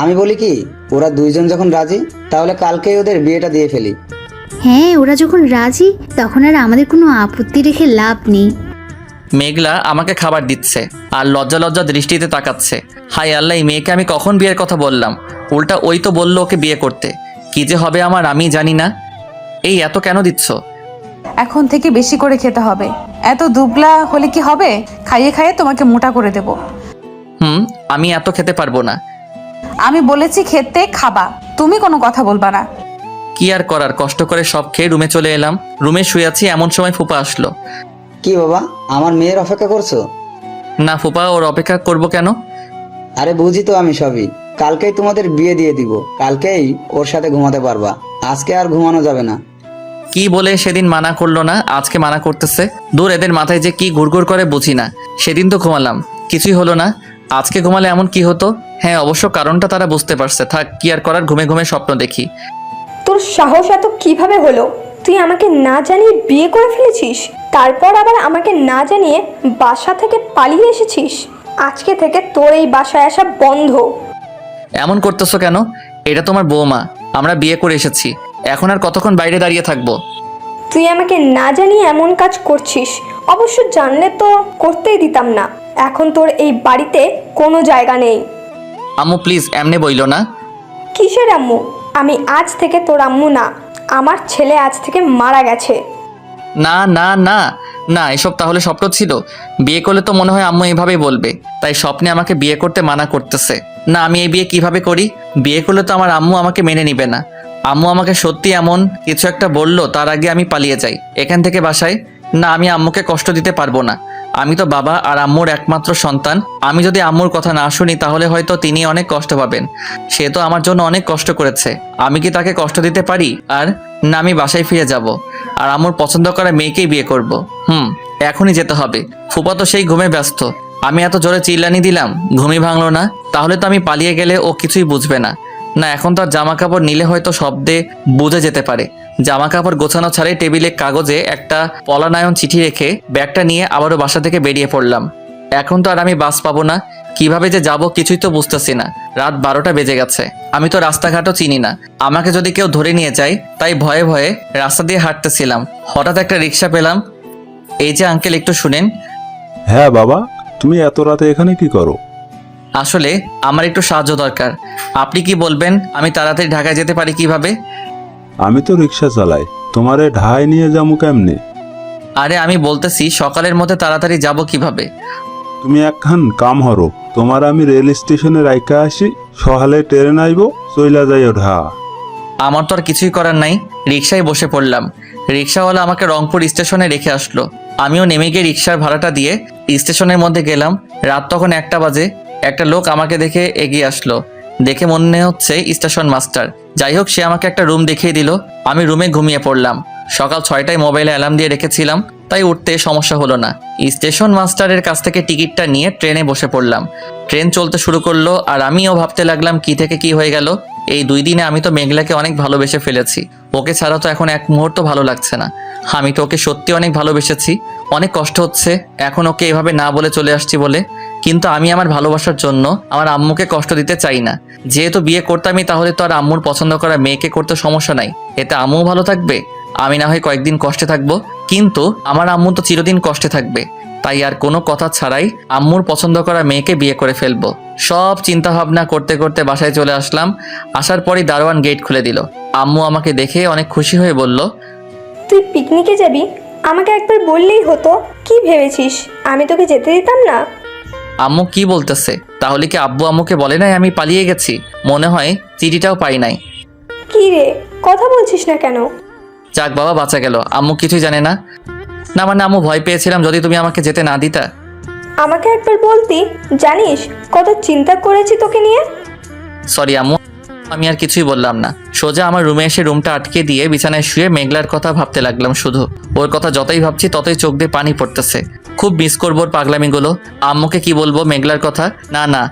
আমি বলি কি, ওরা দুইজন যখন রাজি তাহলে কালকেই ওদের বিয়েটা দিয়ে ফেলি। হ্যাঁ, ওরা যখন রাজি তখন আর আমাদের কোনো আপত্তি রেখে লাভ নেই। মেঘলা আমাকে খাবার দিচ্ছে আর লজ্জা লজ্জা দৃষ্টিতে তাকাচ্ছে। হাই আল্লাহ, এই মেয়েকে আমি কখন বিয়ের কথা বললাম? উল্টা ওই তো বললো ওকে বিয়ে করতে। কি যে হবে আমার আমি জানি না। এই এত কেন দিচ্ছ? এখন থেকে বেশি করে খেতে হবে। এত দুবলা হলে কি হবে? খাইয়ে খাইয়ে তোমাকে মোটা করে দেব। আমি এত খেতে পারবো না। আমি বলেছি খেতে খাবা, তুমি কোনো কথা বলবা না। কি আর করার, কষ্ট করে সব খেয়ে রুমে চলে এলাম। রুমে শুয়ে আছি, এমন সময় ফুপা আসলো। কি বাবা, আমার মেয়ের অপেক্ষা করছো? না ফুপা, ওর অপেক্ষা করব কেন? আরে বুঝি তো আমি সবই। কালকেই তোমাদের বিয়ে দিয়ে দিব, কালকেই ওর সাথে ঘুমাতে পারবা। আজকে আর ঘুমানো যাবে না। কি বলে সেদিন মানা করলো না, আজকে মানা করতেছে। দূর, এদের মাথায় যে কি গুড়গুড় করে বুঝি না। সেদিন তো ঘুমালাম, কিছুই হলো না, আজকে ঘুমালে এমন কি হতো? হ্যাঁ, অবশ্য কারণটা তারা বুঝতে পারছে। থাক, কি আর করার, ঘুমে ঘুমে স্বপ্ন দেখি। তোর সাহস এত কিভাবে হলো? তুই আমাকে না জানিয়ে বিয়ে করে ফেলেছিস, তারপর আবার আমাকে না জানিয়ে বাসা থেকে পালিয়ে এসেছিস। আজকে থেকে তোর এই বাসায় আসা বন্ধ। এমন করতেছো কেন? এটা তোমার বৌমা, আমরা বিয়ে করে এসেছি। এখন আর কতক্ষণ বাইরে দাঁড়িয়ে থাকবো? তুই আমাকে না জানিয়ে এমন কাজ করছিস। অবশ্য জানলে তো করতেই দিতাম না। এখন তোর এই বাড়িতে কোনো জায়গা নেই। আম্মু প্লিজ, এমনি বইলো না। কিসের আম্মু? আমি আজ থেকে তোর আম্মু না। আমার ছেলে আজ থেকে মারা গেছে। না না না না, এসব তাহলে স্বপ্ন ছিল? বিয়ে করলে তো মনে হয় আম্মু এইভাবেই বলবে, তাই স্বপ্নে আমাকে বিয়ে করতে মানা করতেছে। না, আমি এই বিয়ে কিভাবে করি? বিয়ে করলে তো আমার আম্মু আমাকে মেনে নিবে না। আম্মু আমাকে সত্যি এমন কিছু একটা বললো, তার আগে আমি পালিয়ে যাই এখান থেকে বাসায়। না, আমি আম্মুকে কষ্ট দিতে পারবো না। আমি তো বাবা আর আম্মুর একমাত্র সন্তান। আমি যদি আম্মুর কথা না শুনি তাহলে হয়তো তিনি অনেক কষ্ট পাবেন। সে তো আমার জন্য অনেক কষ্ট করেছে, আমি কি তাকে কষ্ট দিতে পারি? আর না, আমি বাসায় ফিরে যাব আর আম্মুর পছন্দ করা মেয়েকেই বিয়ে করব। এখনই যেতে হবে। ফুপা তো সেই ঘুমে ব্যস্ত। আমি এত জোরে চিল্লানি দিলাম, ঘুমই ভাঙলো না। তাহলে তো আমি পালিয়ে গেলে ও কিছুই বুঝবে না। না, এখন তার জামা কাপড় নিলে হয়তো শব্দে বুঝে যেতে পারে। জামা কাপড় গোছানো ছাড়াই টেবিলে কাগজে একটা পলানায়ন চিঠি রেখে ব্যাগটা নিয়ে আবারও বাসা থেকে বেরিয়ে পড়লাম। এখন তো আর আমি বাস পাবো না, কিভাবে যে যাব কিছুই তো বুঝতেছি না। রাত 12টা বেজে গেছে, আমি তো রাস্তাঘাটও চিনি না। আমাকে যদি কেউ ধরে নিয়ে যায়, তাই ভয়ে ভয়ে রাস্তা দিয়ে হাঁটতেছিলাম। হঠাৎ একটা রিক্সা পেলাম। এই যে আঙ্কেল, একটু শুনেন। হ্যাঁ বাবা, তুমি এত রাতে এখানে কি করো? আসলে আমার একটু সাহায্য দরকার। আপনি কি বলবেন আমি তাড়াতাড়ি ঢাকায় যেতে পারি কিভাবে? আমি তো রিক্সা চালাই, তোমারে ঢাই নিয়ে যাবো কেমনে? আরে আমি বলতেছি সকালের মধ্যে তাড়াতাড়ি যাব কিভাবে? তুমি একখান কাম হরো, তোমার আমি রেল স্টেশনে রাইকা আসি, সকালে ট্রেন আইবো, চইলা যাইও ঢা। আমার তো আর কিছুই করার নাই, রিক্সায় বসে পড়লাম। রিক্সাওয়ালা আমাকে রংপুর স্টেশনে রেখে আসলো। আমিও নেমে গিয়ে রিক্সার ভাড়াটা দিয়ে স্টেশনের মধ্যে গেলাম। রাত তখন 1টা বাজে। একটা লোক আমাকে দেখে এগিয়ে আসলো। দেখে মনে হচ্ছে স্টেশন মাস্টার। যাই হোক, সে আমাকে একটা রুম দেখিয়ে দিল। আমি রুমে ঘুমিয়ে পড়লাম। সকাল 6টায় মোবাইলে অ্যালার্ম দিয়ে রেখেছিলাম, তাই উঠতে সমস্যা হলো না। স্টেশন মাস্টারের কাছ থেকে টিকিটটা নিয়ে ট্রেনে বসে পড়লাম। ট্রেন চলতে শুরু করলো আর আমিও ভাবতে লাগলাম কি থেকে কি হয়ে গেল। এই 2 দিনে আমি তো মেঘলাকে অনেক ভালোবেসে ফেলেছি। ওকে ছাড়া তো এখন এক মুহূর্ত ভালো লাগছে না। আমি তো ওকে সত্যি অনেক ভালোবেসেছি। অনেক কষ্ট হচ্ছে এখন ওকে এভাবে না বলে চলে আসছি বলে। কিন্তু আমি আমার ভালোবাসার জন্য আমার আম্মুকে কষ্ট দিতে চাই না। যেহেতু বিয়ে করতামই, তাহলে তো আর আম্মুর পছন্দ করা মেয়েকে করতে সমস্যা নাই। এতে আম্মুও ভালো থাকবে, আমি না হয় কয়েকদিন কষ্টে থাকবো, কিন্তু আমার আম্মু তো চিরদিন কষ্টে থাকবে। তাই আর কোনো কথা ছাড়াই আম্মুর পছন্দ করা মেয়েকে বিয়ে করে ফেলবো। সব চিন্তা ভাবনা করতে করতে বাসায় চলে আসলাম। আসার পরই দারোয়ান গেট খুলে দিল। আম্মু আমাকে দেখে অনেক খুশি হয়ে বলল, তুই পিকনিকে যাবি? আমাকে একবার বললেই হতো। কি ভেবেছিস আমি তোকে যেতে দিতাম না? আম্মু কি বলতেছে? তাহলে কি আব্বু আম্মুকে বলে নাই আমি পালিয়ে গেছি? মনে হয় চিঠিটাও পাই নাই। কি রে, কথা বলছিস না কেন? যাক বাবা, বাঁচা গেল। আম্মু কিছুই জানে না? না মানে আম্মু, ভয় পেয়েছিলাম যদি তুমি আমাকে যেতে না দিতা। আমাকে একবার বলতি। জানিস কত চিন্তা করেছি তোকে নিয়ে। সরি আম্মু, আমি আর কিছুই বললাম না। সোজা আমার রুমে এসে রুমটা আটকে দিয়ে বিছানায় শুয়ে মেঘলার কথা ভাবতে লাগলাম শুধু। ওর কথা যতই ভাবছি ততই চোখ দিয়ে পানি পড়তেছে। খুব মিস করবো ওর পাগলামিগুলো। আম্মুকে কি বলবো মেঘলার কথা? না না,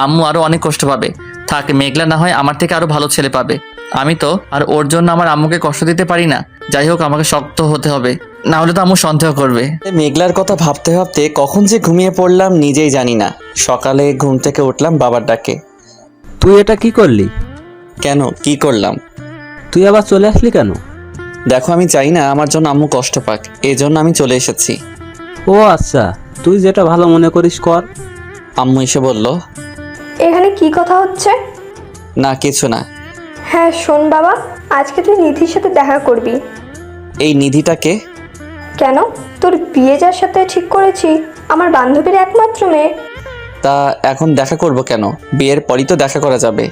আম্মু আরো অনেক কষ্ট পাবে। থাক, মেঘলা না হয় আমার থেকে আরো ভালো ছেলে পাবে। আমি তো আর ওর জন্য আমার আম্মুকে কষ্ট দিতে পারি না। যাই হোক, আমাকে শক্ত হতে হবে, না হলে তো আম্মু সন্দেহ করবে। মেঘলার কথা ভাবতে ভাবতে কখন যে ঘুমিয়ে পড়লাম নিজেই জানি না। সকালে ঘুম থেকে উঠলাম বাবার ডাকে। তুই এটা কি করলি? কেন, কি করলাম? তুই আবার চলে আসলি কেন? দেখো, আমি চাই না আমার জন্য আম্মু কষ্ট পাক, এই জন্য আমি চলে এসেছি। ও আচ্ছা, তুই যেটা ভালো মনে করিস কর। আম্মু এসে বলল, এখানে কি কথা হচ্ছে? না কিছু না। হ্যাঁ শোন বাবা, আজকে তুই নিধির সাথে দেখা করবি। এই নিধিটাকে? কেন? তোর বিয়ে যার সাথে ঠিক করেছি আমার বান্ধবীর একমাত্র মেয়ে। তা এখন দেখা করব কেন? বিয়ের পরই তো দেখা করা যাবে।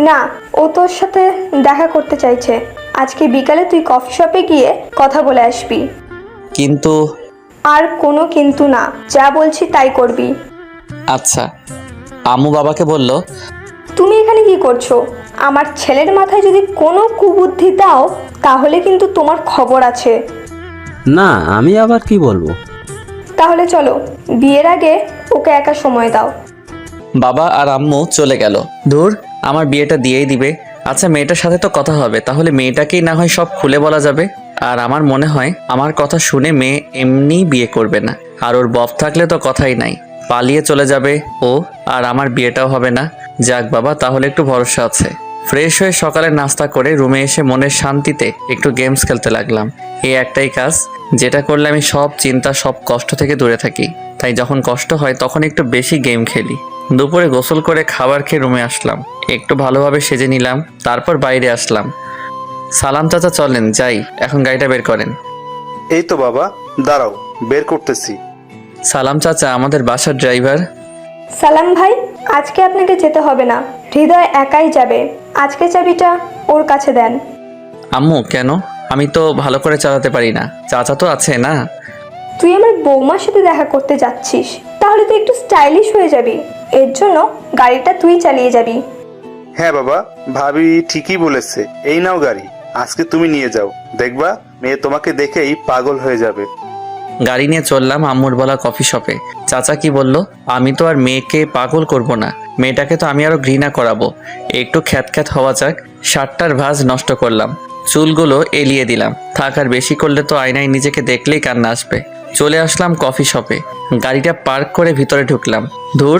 না, ও তোর সাথে দেখা করতে চাইছে। আজকে বিকালে তুই কফি শপে গিয়ে কথা বলে আসবি। কিন্তু আর কোনো কিন্তু না, যা বলছি তাই করবি। আচ্ছা। আম্মু বাবাকে বলল, তুমি এখানে কি করছো? আমার ছেলের মাথায় যদি কোনো কুবুদ্ধি দাও তাহলে কিন্তু তোমার খবর আছে। না, আমি আবার কি বলবো? তাহলে চলো, বিয়ের আগে ওকে একা সময় দাও। বাবা আর আম্মু চলে গেল। দূর, আমার বিয়েটা দিয়েই দিবে। আচ্ছা, মেয়েটার সাথে তো কথা হবে, তাহলে মেয়েটাকেই না হয় সব খুলে বলা যাবে। আর আমার মনে হয় আমার কথা শুনে মেয়ে এমনিই বিয়ে করবে না। আর ওর বফ থাকলে তো কথাই নাই, পালিয়ে চলে যাবে ও, আর আমার বিয়েটাও হবে না। যাক বাবা, তাহলে একটু ভরসা আছে। ফ্রেশ হয়ে সকালে নাস্তা করে রুমে এসে মনের শান্তিতে একটু গেমস খেলতে লাগলাম। এই একটাই কাজ যেটা করলে আমি সব চিন্তা সব কষ্ট থেকে দূরে থাকি। তাই যখন কষ্ট হয় তখন একটু বেশি গেম খেলি। দুপুরে গোসল করে খাবার খেয়ে রুমে আসলাম, একটু ভালোভাবে সেজে নিলাম, তারপর বাইরে আসলাম। সালাম চাচা, চলেন যাই, এখন গাড়িটা বের করেন। এই তো বাবা, দাঁড়াও, বের করতেছি। সালাম চাচা আমাদের বাসার ড্রাইভার। সালাম ভাই, আজকে আপনাকে যেতে হবে না, হৃদয় একাই যাবে। আজকে চাবিটা ওর কাছে দেন। আম্মু, কেন? আমি তো ভালো করে চালাতে পারি না, চাচা তো আছে না। তুই আমার বৌমার সাথে দেখা করতে যাচ্ছিস, তাহলে তুই একটু স্টাইলিশ হয়ে যাবি। এর জন্য গাড়িটা তুই চালিয়ে যাবি। হ্যাঁ বাবা, ভাবি ঠিকই বলেছে। এই নাও গাড়ি, আজকে তুমি নিয়ে যাও, দেখবা মেয়ে তোমাকে দেখেই পাগল হয়ে যাবে। গাড়ি নিয়ে চললাম আম্মুর বলা কফি শপে। চাচা কি বলল, আমি তো আর মেয়েকে পাগল করব না, মেয়েটাকে তো আমি আরো ঘৃণা করাবো। একটু খ্যাত খ্যাত হওয়া যাক। শার্টটার ভাঁজ নষ্ট করলাম, চুলগুলো এলিয়ে দিলাম। থাক, আর বেশি করলে তো আয়নায় নিজেকে দেখলেই কান্না আসবে। চলে আসলাম কফি শপে, গাড়িটা পার্ক করে ভিতরে ঢুকলাম। দূর,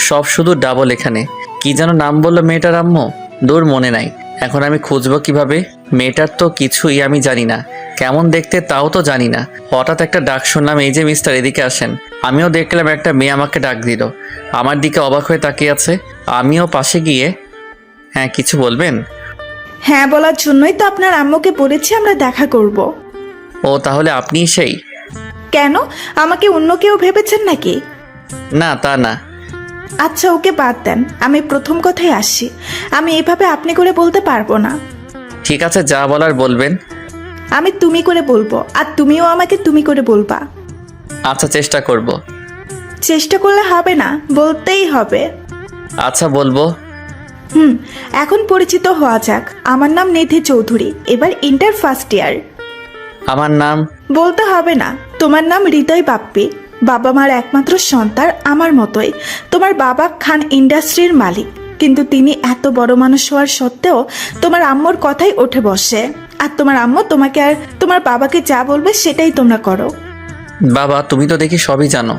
সব শুধু ডাবল। এখানে কি যেন নাম বললো মেয়েটার আম্মু, দূর মনে নাই। এখন আমি খুঁজবো কিভাবে? মেয়েটার তো কিছুই আমি জানি না, কেমন দেখতে তাও তো জানি না। হঠাৎ একটা ডাক শুনলাম, এই যে মিস্টার, এদিকে আসেন। আমিও দেখলাম একটা মেয়ে আমাকে ডাক দিল, আমার দিকে অবাক হয়ে তাকিয়ে আছে। আমিও পাশে গিয়ে, হ্যাঁ কিছু বলবেন? হ্যাঁ বলার জন্যই তো আপনার আম্মুকে বলেছি আমরা দেখা করব। ও, তাহলে আপনিই সেই? কেন, আমাকে অন্য কেউ ভেবেছেন নাকি? না, তা না। আচ্ছা ওকে বাদ দেন, আমি প্রথম কথাই আসছি। আমি এভাবে আপনি করে বলতে পারবো না। ঠিক আছে, যা বলার বলবেন। আমি তুমি করে বলবো, আর তুমিও আমাকে তুমি করে বলবা। আচ্ছা, চেষ্টা করব। চেষ্টা করলে হবে না, বলতেই হবে। আচ্ছা, বলবো। এখন পরিচিত হওয়া যাক। আমার নাম নিধি চৌধুরী, এবার ইন্টার ফার্স্ট ইয়ার। আমার নাম? বলতে হবে না, তোমার নাম হৃদয় বাপ্পি। বাবা মার একমাত্র সন্তান, আমার মতোই। তোমার বাবা খান ইন্ডাস্ট্রির মালিক, কিন্তু তিনি এত বড় মানুষ হওয়ার সত্ত্বেও তোমার আম্মুর কথাই ওঠে বসে। আর তোমার আম্মু তোমাকে আর তোমার বাবাকে যা বলবে সেটাই তোমরা করো। বাবা, তুমি তো দেখি সবই জানো।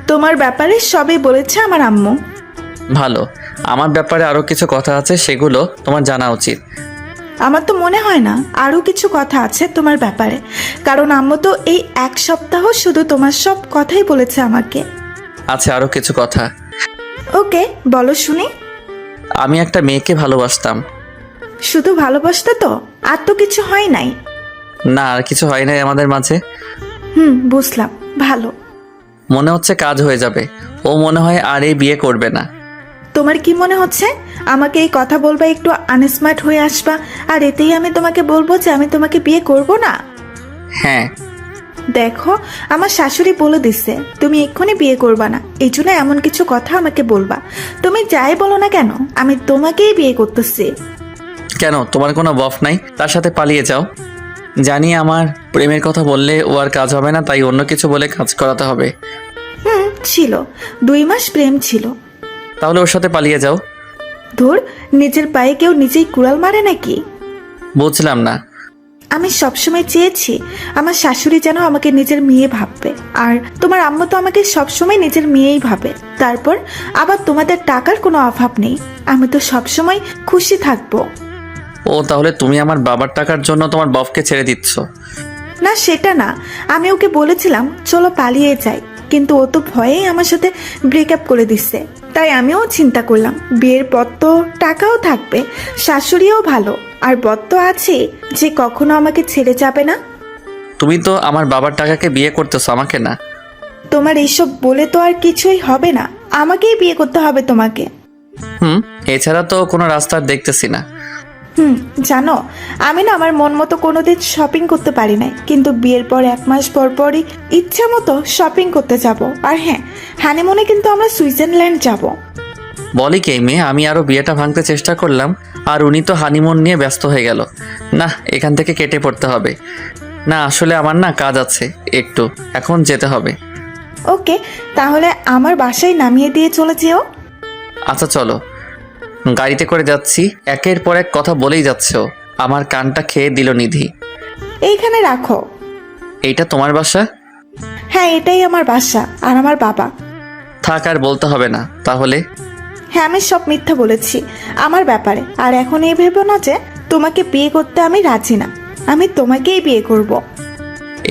তোমার ব্যাপারে সবই বলেছে আমার আম্মু। ভালো, আমার ব্যাপারে আরো কিছু কথা আছে, সেগুলো তোমার জানা উচিত। আমার তো মনে হয় না আরো কিছু কথা আছে তোমার ব্যাপারে, কারণ আম্মু তো এই এক সপ্তাহ শুধু তোমার সব কথাই বলেছে আমাকে। আচ্ছা, আরো কিছু কথা। ওকে, বলো শুনি। আমি একটা মেয়েকে ভালোবাসতাম। শুধু ভালোবাসতে তো, আর তো কিছু হয় নাই? না, আর কিছু হয় নাই আমাদের মাঝে। বুঝলাম, ভালো। মনে হচ্ছে কাজ হয়ে যাবে। ও মনে হয় আর এই বিয়ে করবে না। তোমার কি মনে হচ্ছে আমাকে এই কথা বলবা, একটু আনস্মার্ট হয়ে আসবা, আর এতেই আমি তোমাকে বলবো যে আমি তোমাকে বিয়ে করব না? হ্যাঁ। দেখো, আমার শাশুড়ি বলে দিচ্ছে তুমি এক্ষুনি বিয়ে করবা না, এই জন্য এমন কিছু কথা আমাকে বলবা। তুমি যাই বলো না কেন, আমি তোমাকেই বিয়ে করতেছি। কেন, তোমার কোনো বফ নাই? তার সাথে পালিয়ে যাও। জানি আমার প্রেমের কথা বললে ও আর কাজ হবে না, তাই অন্য কিছু বলে কাজ করাতে হবে। ছিল, 2 মাস প্রেম ছিল। তাহলে ওর সাথে পালিয়ে যাও। ধুর, নিজের পায়ে কেউ নিজেই কুড়াল মারে নাকি? বুঝলাম না। আমি সবসময় চেয়েছি আমার শাশুড়ি যেন আমাকে নিজের মেয়ে ভাববে, আর তোমার আম্মু তো আমাকে সবসময় নিজের মেয়েই ভাবে। তারপর আবার তোমাদের টাকার কোনো অভাব নেই, আমি তো সবসময় খুশি থাকবো। ও, তাহলে তুমি আমার বাবার টাকার জন্য তোমার বফকে ছেড়ে দিচ্ছ? না, সেটা না, আমি ওকে বলেছিলাম চলো পালিয়ে যাই, কিন্তু ও তো ভয়েই আমার সাথে ব্রেকআপ করে দিচ্ছে। তাই আমিও চিন্তা করলাম বিয়ের পর তো টাকাও থাকবে, শাশুড়িও ভালো, আর বর তো আছে যে কখনো আমাকে ছেড়ে যাবে না। তুমি তো আমার বাবার টাকাকে বিয়ে করতেছো, আমাকে না। তোমার এইসব বলে তো আর কিছুই হবে না, আমাকেই বিয়ে করতে হবে তোমাকে। এছাড়া তো কোনো রাস্তা আর দেখতেছি না। জানো, আমি না আমার মন মতো কোনোদিন শপিং করতে পারি নাই, কিন্তু বিয়ের পর 1 মাস পর পরই ইচ্ছা মতো শপিং করতে যাব। আর হ্যাঁ, হানিমুনে কিন্তু আমরা সুইজারল্যান্ড যাব। বলি কে মেয়ে, আমি আরো বিয়েটা ভাঙতে চেষ্টা করলাম আর উনি তো হানিমুন নিয়ে ব্যস্ত হয়ে গেল। না, এখান থেকে কেটে পড়তে হবে। না আসলে আমার না কাজ আছে একটু, এখন যেতে হবে। ওকে, তাহলে আমার বাসায় নামিয়ে দিয়ে চলে যেও। আচ্ছা চলো, গাড়িতে করে যাচ্ছি। একের পর এক কথা বলেই যাচ্ছে ও। আমার কানটা খেয়ে দিল নিধি। এইখানে রাখো। এইটা তোমার বাসা? হ্যাঁ, এটাই আমার বাসা আর আমার বাবা। থাক, আর বলতে হবে না তাহলে। হ্যাঁ, আমি সব মিথ্যা বলেছি আমার ব্যাপারে। আর এখন এই ভেবো না যে তোমাকে বিয়ে করতে আমি রাজি না, আমি তোমাকেই বিয়ে করব।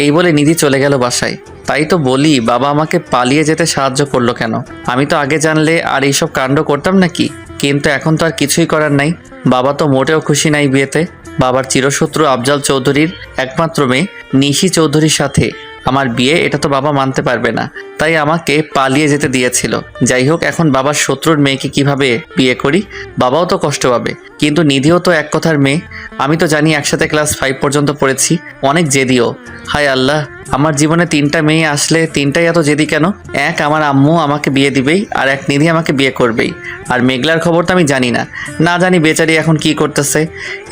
এই বলে নিধি চলে গেল বাসায়। তাই তো বলি, বাবা আমাকে পালিয়ে যেতে সাহায্য করলো কেন? আমি তো আগে জানলে আর এইসব কাণ্ড করতাম নাকি? কিন্তু এখন তো আর কিছুই করার নাই। বাবা তো মোটেও খুশি নাই বিয়েতে। বাবার চিরশত্রু আফজাল চৌধুরীর একমাত্র মেয়ে নিশি চৌধুরীর সাথে আমার বিয়ে, এটা তো বাবা মানতে পারবে না। তাই আমাকে পালিয়ে যেতে দিয়েছিল। যাই হোক, এখন বাবার শত্রুর মেয়েকে কিভাবে বিয়ে করি? বাবাও তো কষ্ট পাবে, কিন্তু নিধিও তো এক কথার মেয়ে। আমি তো জানি একসাথে ক্লাস 5 পর্যন্ত পড়েছি। অনেক জেদিও। হায় আল্লাহ, আমার জীবনে 3টা মেয়ে আসলে 3টাই এত জেদি কেন? এক আমার আম্মু আমাকে বিয়ে দিবেই, আর এক নিধি আমাকে বিয়ে করবেই। আর মেঘলার খবর তো আমি জানি না, না জানি বেচারি এখন কি করতেছে।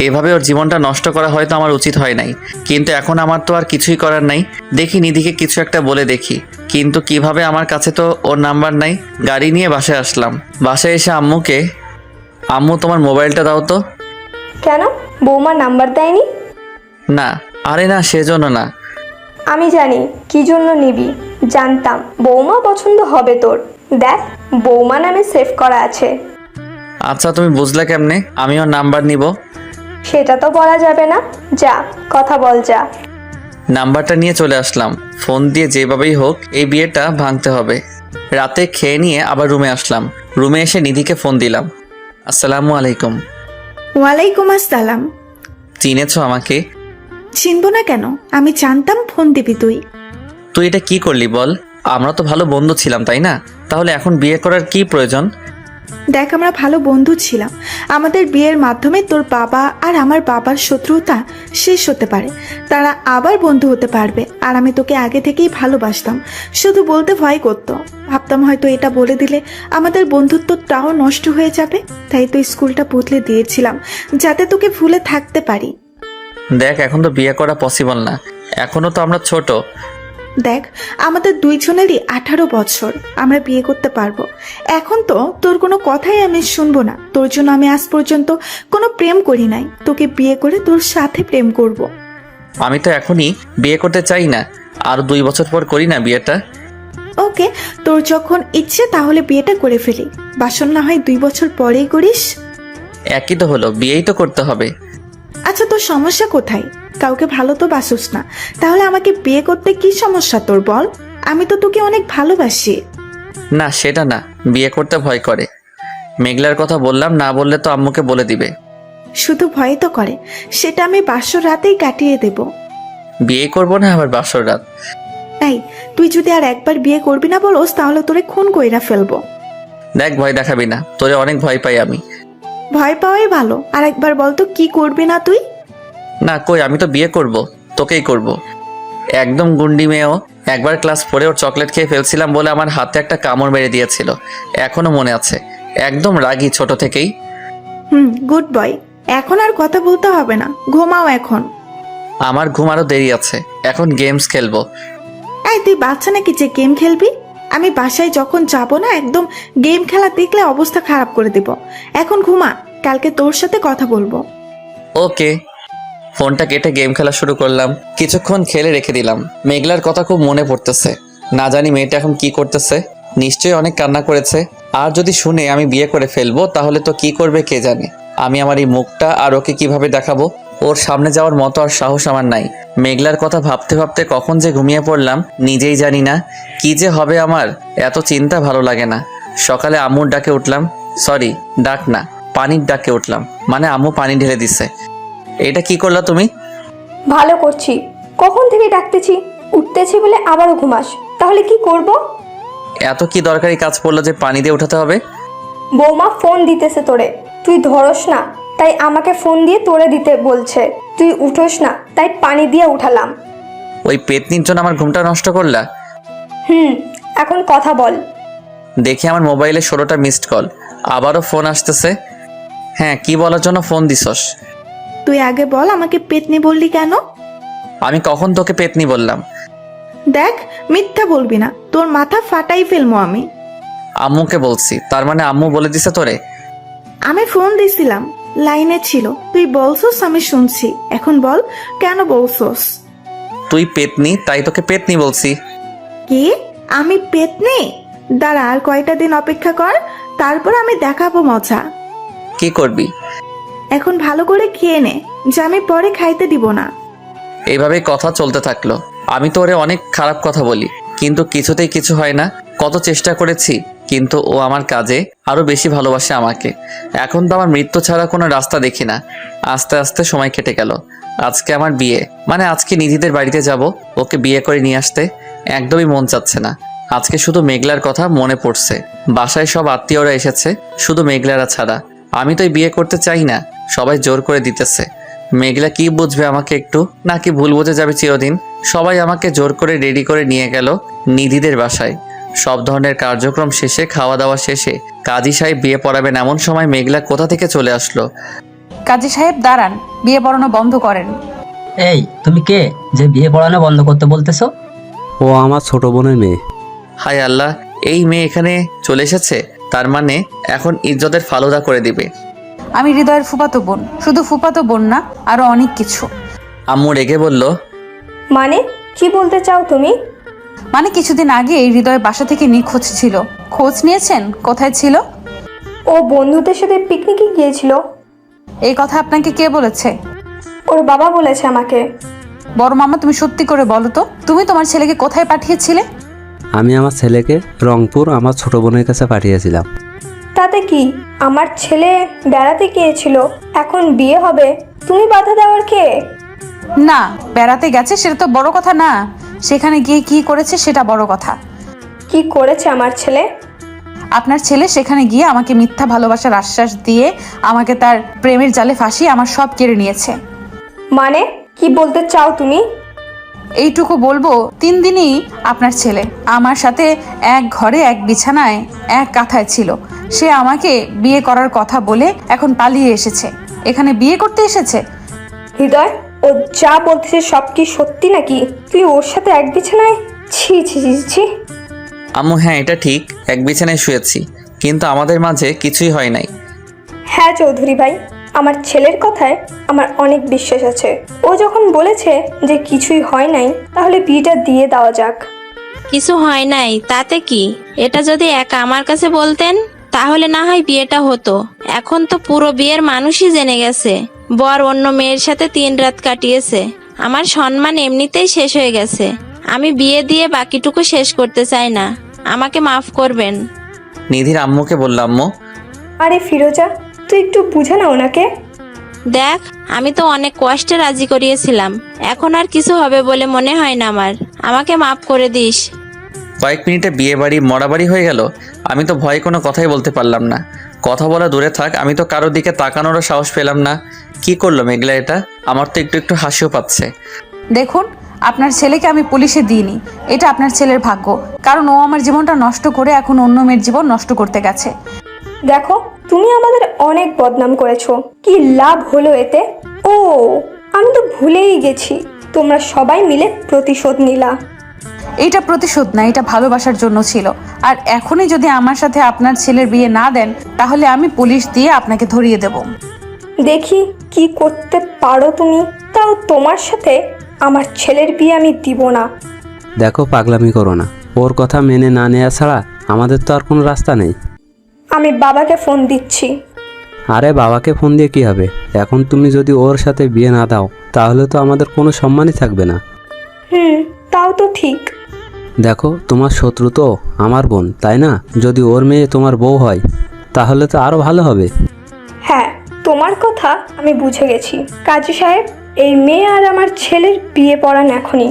এভাবে ওর জীবনটা নষ্ট করা হয়তো আমার উচিত হয় নাই, কিন্তু এখন আমার তো আর কিছুই করার নাই। দেখি নিধিকে কিছু একটা বলে দেখি, কিন্তু কিভাবে? আমার কাছে তো ওর নাম্বার নাই। গাড়ি নিয়ে বাসায় আসলাম। বাসায় এসে আম্মুকে, আম্মু তোমার মোবাইলটা দাও তো। কেন, বৌমা নাম্বার দেয়নি? না, আরে না, সেজন্য না। আমি জানি কি জন্য নিবি, জানতাম বৌমা পছন্দ হবে তোর। দেখ, বৌমা নামে সেভ করা আছে। আচ্ছা, তুমি বুঝলে কেমনে আমি ওর নাম্বার নিব? সেটা তো বলা যাবে না। যা, কথা বল যা। নাম্বারটা নিয়ে চলে আসলাম। ফোন দিয়ে যেভাবেই হোক এই বিয়েটা ভাঙতে হবে। রাতে খেয়ে নিয়ে আবার রুমে আসলাম। রুমে এসে নিধিকে ফোন দিলাম। আসসালামু আলাইকুম। ওয়ালাইকুম আসসালাম। চিনেছো আমাকে? চিনবো না কেন, আমি জানতাম ফোন দিবি তুই। তুই এটা কি করলি বল? আমরা তো ভালো বন্ধু ছিলাম, তাই না? তাহলে এখন বিয়ে করার কি প্রয়োজন? দেখ, আমরা ভালো বন্ধু ছিলাম। আমাদের বিয়ের মাধ্যমে তোর বাবা আর আমার বাবার শত্রুতা শেষ হতে পারে, তারা আবার বন্ধু হতে পারবে। আর আমি তোকে আগে থেকেই ভালোবাসতাম, শুধু বলতে ভয় করতো। ভাবতাম হয়তো এটা বলে দিলে আমাদের বন্ধুত্বটাও নষ্ট হয়ে যাবে, তাই তো স্কুলটা বদলে দিয়েছিলাম যাতে তোকে ভুলে থাকতে পারি। দেখ, এখন তো বিয়ে করা পসিবল না, এখনো তো আমরা ছোট। দেখ, আমাদের দুইজনেরই 18 বছর, আমরা বিয়ে করতে পারবো। এখন তো তোর কোনো কথাই আমি শুনবো না। তোর জন্য আমি আজ পর্যন্ত কোনো প্রেম করি নাই, তোকে বিয়ে করে তোর সাথে প্রেম করব। আমি তো এখনই বিয়ে করতে চাই না, আর 2 বছর পর করি না বিয়েটা। ওকে, তোর যখন ইচ্ছে তাহলে বিয়েটা করে ফেলি। বাসন না হয় 2 বছর পরেই করিস। একই তো হলো, বিয়েই তো করতে হবে। আচ্ছা, তোর সমস্যা কোথায়? কাউকে ভালো তো বাসুস না, তাহলে আমাকে বিয়ে করতে কি সমস্যা তোর বল? আমি তো তোকে অনেক ভালোবাসি। না, সেটা না, বিয়ে করতে ভয় করে। মেঘলার কথা বললাম, না বললে তো আম্মুকে বলে দিবে। শুধু ভয় তো করে, সেটা আমি বাসর রাতেই কাটিয়ে দেব। বিয়ে করবো না আবার বাসর রাত? এই, তুই যদি আর একবার বিয়ে করবি না বলোস তাহলে তোরে খুন কইরা ফেলবো। দেখ, ভয় দেখাবি না, তোরে অনেক ভয় পাই আমি। ভয় পাওয়াই ভালো। আর একবার বলতো কি করবি না তুই? না কই, আমি তো বিয়ে করব, তোকেই করব। একদম গুন্ডি মেয়েও। একবার ক্লাস 4 ওর চকলেট খেয়ে ফেলছিলাম বলে আমার হাতে একটা কামড় মেরে দিয়েছিল, এখনো মনে আছে। একদম রাগী ছোট থেকেই। Good boy. এখন আর কথা বলতে হবে না, ঘুমাও এখন। আমার ঘুম আরো দেরি আছে, এখন গেমস খেলবো। এই, তুই বাচ্চা নাকি যে গেম খেলবি? আমি বাসায় যখন যাব না, একদম গেম খেলা দেখলে অবস্থা খারাপ করে দেব। এখন ঘুমা, কালকে তোর সাথে কথা বলবো। ওকে। ফোনটা কেটে গেম খেলা শুরু করলাম। কিছুক্ষণ খেলে রেখে দিলাম। মেঘলার কথা খুব মনে পড়তেছে। না জানি মেয়েটা এখন কি করতেছে, নিশ্চয়ই অনেক কান্না করেছে। আর যদি শুনে আমি বিয়ে করে ফেলবো তাহলে তো কি করবে কে জানে। আমি আমার এই মুখটা আর ওকে কিভাবে দেখাবো? ওর সামনে যাওয়ার মতো আর সাহস আমার নাই। মেঘলার কথা ভাবতে ভাবতে কখন যে ঘুমিয়ে পড়লাম নিজেই জানি না। কি যে হবে আমার, এত চিন্তা ভালো লাগে না। সকালে আম্মুর ডাকে উঠলাম। সরি, ডাক না, পানির ডাকে উঠলাম। মানে আম্মু পানি ঢেলে দিছে। এটা কি করলা তুমি? ভালো করছি, কখন থেকে ডাকতেছি, উঠতেছি বলে আবারও ঘুমাস। তাহলে কি করব? এত কি দরকারি কাজ পড়লো যে পানি দিয়ে উঠাতে হবে? বৌমা ফোন দিতেছে তোরে, তুই ধরস না, তাই আমাকে ফোন দিয়ে তোরে দিতে বলছে। তুই উঠোস না, তাই পানি দিয়ে উঠালাম। ওই পেতনির জন্য আমার ঘুমটা নষ্ট করলা? এখন কথা বল। দেখি আমার মোবাইলে 16টা মিসড কল, আবারও ফোন আসতেছে। হ্যাঁ, কি বলার জন্য ফোন দিছস? তুই আগে বল আমাকে পেতনি বললি কেন? আমি কখন তোকে পেতনি বললাম? দেখ, মিথ্যা বলবি না, তোর মাথা ফাটাই ফেলবো আমি। আম্মুকে বলছি, তার মানে আম্মু বলে দিছে তোরে? আমি ফোন দিছিলাম, লাইনে ছিল, তুই বলছস, আমি শুনছি। এখন বল কেন বলছস? তুই পেতনি, তাই তোকে পেতনি বলছি। কি? আমি পেতনি? দাঁড়া, আর কয়টা দিন অপেক্ষা কর, তারপর আমি দেখাবো মজা। কি করবি? এখন ভালো করে খেয়ে নে, যে আমি পরে খাইতে দিব না। এইভাবেই কথা চলতে থাকলো। আমি তো ওরে অনেক খারাপ কথা বলি, কিন্তু কিছুতেই কিছু হয় না। কত চেষ্টা করেছি, কিন্তু ও আমার কাজে আরো বেশি ভালোবাসে আমাকে। এখন তো আমার মৃত্যু ছাড়া কোনো রাস্তা দেখি না। আস্তে আস্তে সময় কেটে গেল। আজকে আমার বিয়ে, মানে আজকে নিধিদের বাড়িতে যাব, ওকে বিয়ে করে নিয়ে আসতে। একদমই মন চাচ্ছে না। আজকে শুধু মেঘলার কথা মনে পড়ছে। বাসায় সব আত্মীয়রা এসেছে, শুধু মেঘলারা ছাড়া। আমি তো বিয়ে করতে চাই না, সবাই জোর করে দিতেছে। মেঘলা কি বুঝবে আমাকে একটু, নাকি ভুল বুঝে যাবে চিরদিন? সবাই আমাকে জোর করে রেডি করে নিয়ে গেল নিধিদের বাসায়। সব ধরনের কার্যক্রম শেষে, খাওয়া দাওয়া শেষে কাজী সাহেব বিয়ে পড়াবেন এমন সময় মেঘলা কোথা থেকে চলে আসলো। কাজী সাহেব দাঁড়ান, বিয়ে পড়ানো বন্ধ করেন। এই তুমি কে যে বিয়ে পড়ানো বন্ধ করতে বলতেছো? ও আমার ছোট বোনের মেয়ে। হায় আল্লাহ, এই মেয়ে এখানে চলে এসেছে, তার মানে এখন ইজ্জতের ফালুদা করে দিবে। আমি হৃদয়ের ফুফাতো বোন, শুধু ফুফাতো বোন না, আরো অনেক কিছু। আম্মু রেগে বলল, মানে কি বলতে চাও তুমি? মানে কিছুদিন আগে এই হৃদয় বাসা থেকে নিখোঁজ ছিল। খোঁজ নিয়েছেন কোথায় ছিল? ও বন্ধুদের সাথে পিকনিকে গিয়েছিল। এই কথা আপনাকে কে বলেছে? ওর বাবা বলেছে আমাকে। বড় মামা, তুমি সত্যি করে বলো তো, তুমি তোমার ছেলেকে কোথায় পাঠিয়েছিলে? আমি আমার ছেলেকে রংপুর আমার ছোট বোনের কাছে পাঠিয়েছিলাম। তাতে কি, আমার ছেলে বেড়াতে গিয়েছিল, এখন বিয়ে হবে, তুমি বাধা দেওয়ার কে? না, বেড়াতে গেছে সেটা তো বড় কথা না, সেখানে গিয়ে কি করেছে সেটা বড় কথা। কি করেছে আমার ছেলে? আপনার ছেলে সেখানে গিয়ে আমাকে মিথ্যা ভালোবাসার আশ্বাস দিয়ে আমাকে তার প্রেমের জালে ফাঁসিয়ে আমার সব কেড়ে নিয়েছে। মানে কি বলতে চাও তুমি? এইটুকু বলবো, 3 দিনই আপনার ছেলে আমার সাথে এক ঘরে, এক বিছানায়, এক কাঁথায় ছিল। সে আমাকে বিয়ে করার কথা বলে এখন পালিয়ে এসেছে, এখানে বিয়ে করতে এসেছে। হৃদয়, ও যা বলতেছে সব কি সত্যি নাকি? তুই ওর সাথে এক বিছানায়? ছি ছি ছি ছি। আম্মু হ্যাঁ, এটা ঠিক, এক বিছানায় শুয়েছি, কিন্তু আমাদের মাঝে কিছুই হয় নাই। হ্যাঁ চৌধুরী ভাই, আমার ছেলের কথায় আমার অনেক বিশ্বাস আছে। ও যখন বলেছে যে কিছুই হয় নাই, তাহলে বিয়েটা দিয়ে দেওয়া যাক। কিছু হয় নাই তাতে কি? এটা যদি একা আমার কাছে বলতেন তাহলে না হয় বিয়েটা হতো। এখন তো পুরো বিয়ের মানুষই জেনে গেছে বর অন্য মেয়ের সাথে 3 রাত কাটিয়েছে। আমার সম্মান এমনিতেই শেষ হয়ে গেছে। আমি বিয়ে দিয়ে বাকিটুকু শেষ করতে চাই না, আমাকে মাফ করবেন। নিধির আম্মুকে বললাম, আম্মু আরে ফিরোজা, তুই একটু বুঝে না ওনাকে। দেখ, আমি তো অনেক কষ্টে রাজি করিয়েছিলাম, এখন আর কিছু হবে বলে মনে হয় না আমার। আমাকে মাফ করে দিস। কয়েক মিনিটে বিয়ে বাড়ি মরাবাড়ি হয়ে গেল। আমি তো ভয়ে কোনো কথাই বলতে পারলাম না। কথা বলা দূরে থাক, আমি তো কারোর দিকে তাকানোরও সাহস পেলাম না। কি করলো মেঘলা এটা? আমার তো একটু একটু হাসিও পাচ্ছে। দেখুন, আপনার ছেলেকে আমি পুলিশে দিইনি, এটা আপনার ছেলের ভাগ্য, কারণ ও আমার জীবনটা নষ্ট করে এখন অন্য মেয়ের জীবন নষ্ট করতে গেছে। দেখো, তুমি আমাদের অনেক বদনাম করেছো, কি লাভ হলো এতে? ও, আমি তো ভুলেই গেছি, তোমরা সবাই মিলে প্রতিশোধ নিলা। এইটা প্রতিশোধ না, এটা ভালোবাসার জন্য ছিল। আর এখনই যদি আমার সাথে আপনার ছেলের বিয়ে না দেন, তাহলে আমি পুলিশ দিয়ে আপনাকে ধরিয়ে দেব। দেখি কি করতে পারো তুমি। তাও তোমার সাথে আমার ছেলের বিয়ে আমি দিব না। দেখো, পাগলামি করো না। ওর কথা মেনে না নেওয়া ছাড়া আমাদের তো আর কোনো রাস্তা নেই। আমি বাবাকে ফোন দিচ্ছি। আরে বাবাকে ফোন দিয়ে কি হবে? এখন তুমি যদি ওর সাথে বিয়ে না দাও, তাহলে তো আমাদের কোনো সম্মানই থাকবে না। তাও তো ঠিক। দেখো, তোমার শত্রু তো আমার বোন, তাই না? যদি ওর মেয়ে তোমার বউ হয়, তাহলে তো আরো ভালো হবে। হ্যাঁ, তোমার কথা আমি বুঝে গেছি। কাজী সাহেব, এই মেয়ে আর আমার ছেলের বিয়ে পড়ান এখনই।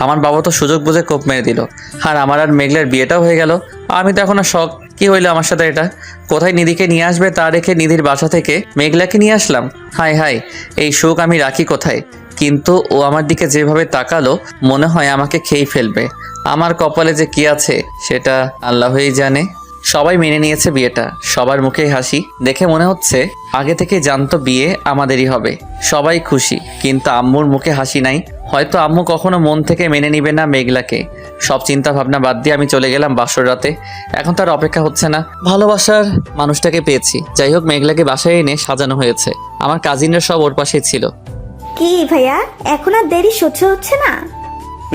আমার বাবা তো সুযোগ বুঝে কোপ মেরে দিল, আর আমার আর মেঘলার বিয়েটাও হয়ে গেল। আমি তো এখনো শখ, কি হইলো আমার সাথে এটা? কোথায় নিধিকে নিয়ে আসবে তা রেখে নিধির বাসা থেকে মেঘলাকে নিয়ে আসলাম। হাই হাই, এই সুখ আমি রাখি কোথায়? কিন্তু ও আমার দিকে যেভাবে তাকালো মনে হয় আমাকে খেয়ে ফেলবে। আমার কপালে যে কি আছে সেটা আল্লাহই জানে। সবাই মেনে নিয়েছে বিয়েটা, সবার মুখেই হাসি, দেখে মনে হচ্ছে আগে থেকে জানতো বিয়ে আমাদেরই হবে। সবাই খুশি, কিন্তু আম্মুর মুখে হাসি নাই। হয়তো আম্মু কখনো মন থেকে মেনে নিবে না মেঘলাকে। সব চিন্তা ভাবনা বাদ দিয়ে আমি চলে গেলাম বাসর রাতে। এখন তার অপেক্ষা হচ্ছে না, ভালোবাসার মানুষটাকে পেয়েছি। যাই হোক, মেঘলাকে বাসায় এনে সাজানো হয়েছে। আমার কাজিনরা সব ওর পাশেই ছিল। কি ভাইয়া, এখন আর দেরি সহ্য হচ্ছে না?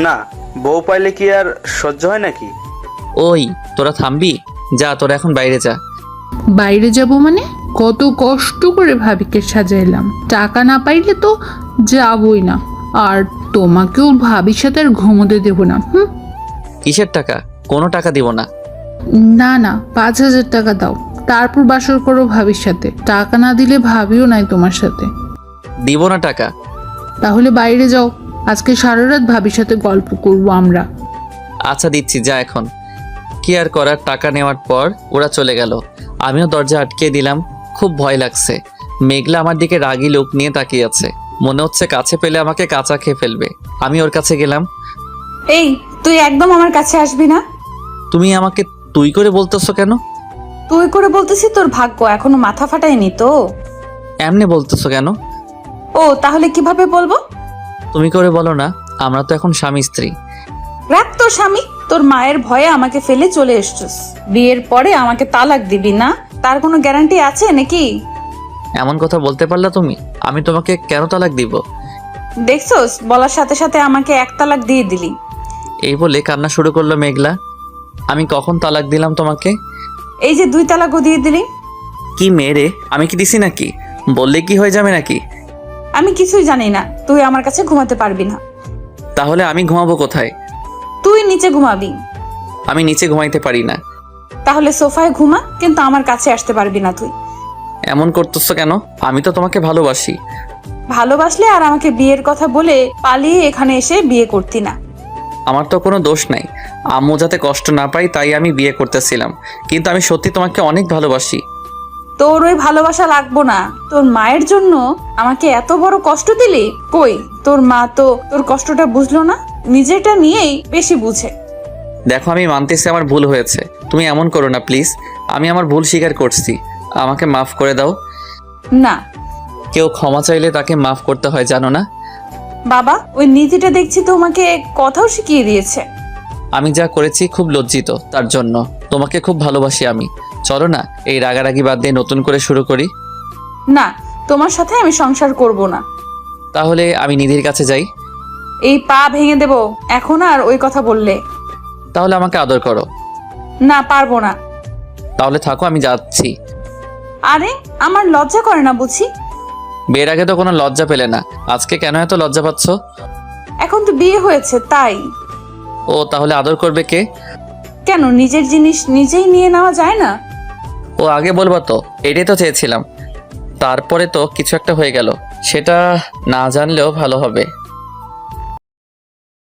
না, বউ পাইলে কি আর সহ্য হয় নাকি? ওই তোরা থামবি? যা, তোরা এখন বাইরে যা। বাইরে যাব মানে? কত কষ্ট করে ভাবিকে সাজাইলাম, টাকা না পাইলে তো যাবই না। আর তোমাকেও ভাবির সাথে আর ঘুমোতে দেবো না। কিসের টাকা? কোনো টাকা দিব না। না না, 5,000 টাকা দাও, তারপর বাসর করো ভাবির সাথে। টাকা না দিলে ভাবিও নাই তোমার সাথে। দিব না টাকা। তাহলে বাইরে যাও, আজকে সারা রাত ভাবির সাথে গল্প করবো আমরা। আচ্ছা দিচ্ছি, যা এখন। কি আর করার, টাকা নেওয়ার পর ওরা চলে গেল। আমিও দরজা আটকে দিলাম। খুব ভয় লাগছে। মেঘলা আমার দিকে রাগী লোক নিয়ে তাকিয়ে আছে, মনে হচ্ছে কাছে পেলে আমাকে কাঁচা খেয়ে ফেলবে। আমি ওর কাছে গেলাম। এই, তুই একদম আমার কাছে আসবি না। তুমি আমাকে তুই করে বলতেছো কেন? তুই করে বলতেছি, তোর ভাগ্য এখনো মাথা ফাটায়নি তো। এমনি বলতেছো কেন? ও, তাহলে কিভাবে বলবো? তুমি করে বলো না, আমরা তো এখন স্বামী স্ত্রী। রাখ তোর স্বামী, তোর মায়ের ভয়ে আমাকে ফেলে চলে এসছিস। বিয়ের পরে আমাকে তালাক দিবি না, তার কোনো গ্যারান্টি আছে নাকি? এমন কথা বলতে পারলা তুমি? আমি তোমাকে কেন তালাক দিব? দেখছোস, বলার সাথে সাথে আমাকে 1 তালাক দিয়ে দিলি। এই বলে কান্না শুরু করলো মেঘলা। আমি কখন তালাক দিলাম তোমাকে? এই যে 2 তালাকও দিয়ে দিলি। কি মেরে, আমি কি দিছি নাকি? বললে কি হয়ে যাবে নাকি? আমি কিছুই জানি না, তুই আমার কাছে ঘুমাতে পারবি না। তাহলে আমি ঘুমাবো কোথায়? তুই নিচে ঘুমাবি। আমি নিচে ঘুমাইতে পারি না। তাহলে সোফায় ঘুমা, কিন্তু আমার কাছে আসতে পারবি না তুই। এমন করতেছো কেন? আমি তো তোমাকে ভালোবাসি। ভালোবাসলে আর আমাকে বিয়ের কথা বলে পালিয়ে এখানে এসে বিয়ে করতি না। আমার তো কোনো দোষ নাই। আম্মু যাতে কষ্ট না পাই তাই আমি বিয়ে করতেছিলাম, কিন্তু আমি সত্যি তোমাকে অনেক ভালোবাসি। তোর ওই ভালোবাসা লাগবো না। তোর মায়ের জন্য আমাকে এত বড় কষ্ট দিলি। কই, তোর মা তো তোর কষ্টটা বুঝলো না, নিজেটা নিয়েই বেশি বুঝে। দেখো, আমি মানতেছি আমার ভুল হয়েছে, তুমি এমন করো না প্লিজ। আমি আমার ভুল স্বীকার করছি, আমাকে মাফ করে দাও। না, কেউ ক্ষমা চাইলে তাকে মাফ করতে হয়, জানো না? বাবা, ওই নীতিটা দেখছি তোমাকে কথাও শিখিয়ে দিয়েছে। আমি যা করেছি খুব লজ্জিত তার জন্য। তোমাকে খুব ভালোবাসি আমি। চলো না, এই রাগারাগি বাদ দিয়ে নতুন করে শুরু করি। না, তোমার সাথে আমি সংসার করব না। তাহলে আমি নিধির কাছে যাই। এই পা ভেঙে দেব এখন আর ওই কথা বললে। তাহলে আমাকে আদর করো। না, পারবো না। তাহলে থাকো, আমি যাচ্ছি। আরে, আমার লজ্জা করে না বুঝি? বিয়ের আগে তো কোনো লজ্জা পেলে না, আজকে কেন এত লজ্জা পাচ্ছ? এখন তো বিয়ে হয়েছে তাই। ও, তাহলে আদর করবে কে? কেন, নিজের জিনিস নিজেই নিয়ে নেওয়া যায় না? ও, আগে বলবা তো, এটাই তো চেয়েছিলাম। তারপরে তো কিছু একটা হয়ে গেল, সেটা না জানলেও ভালো হবে।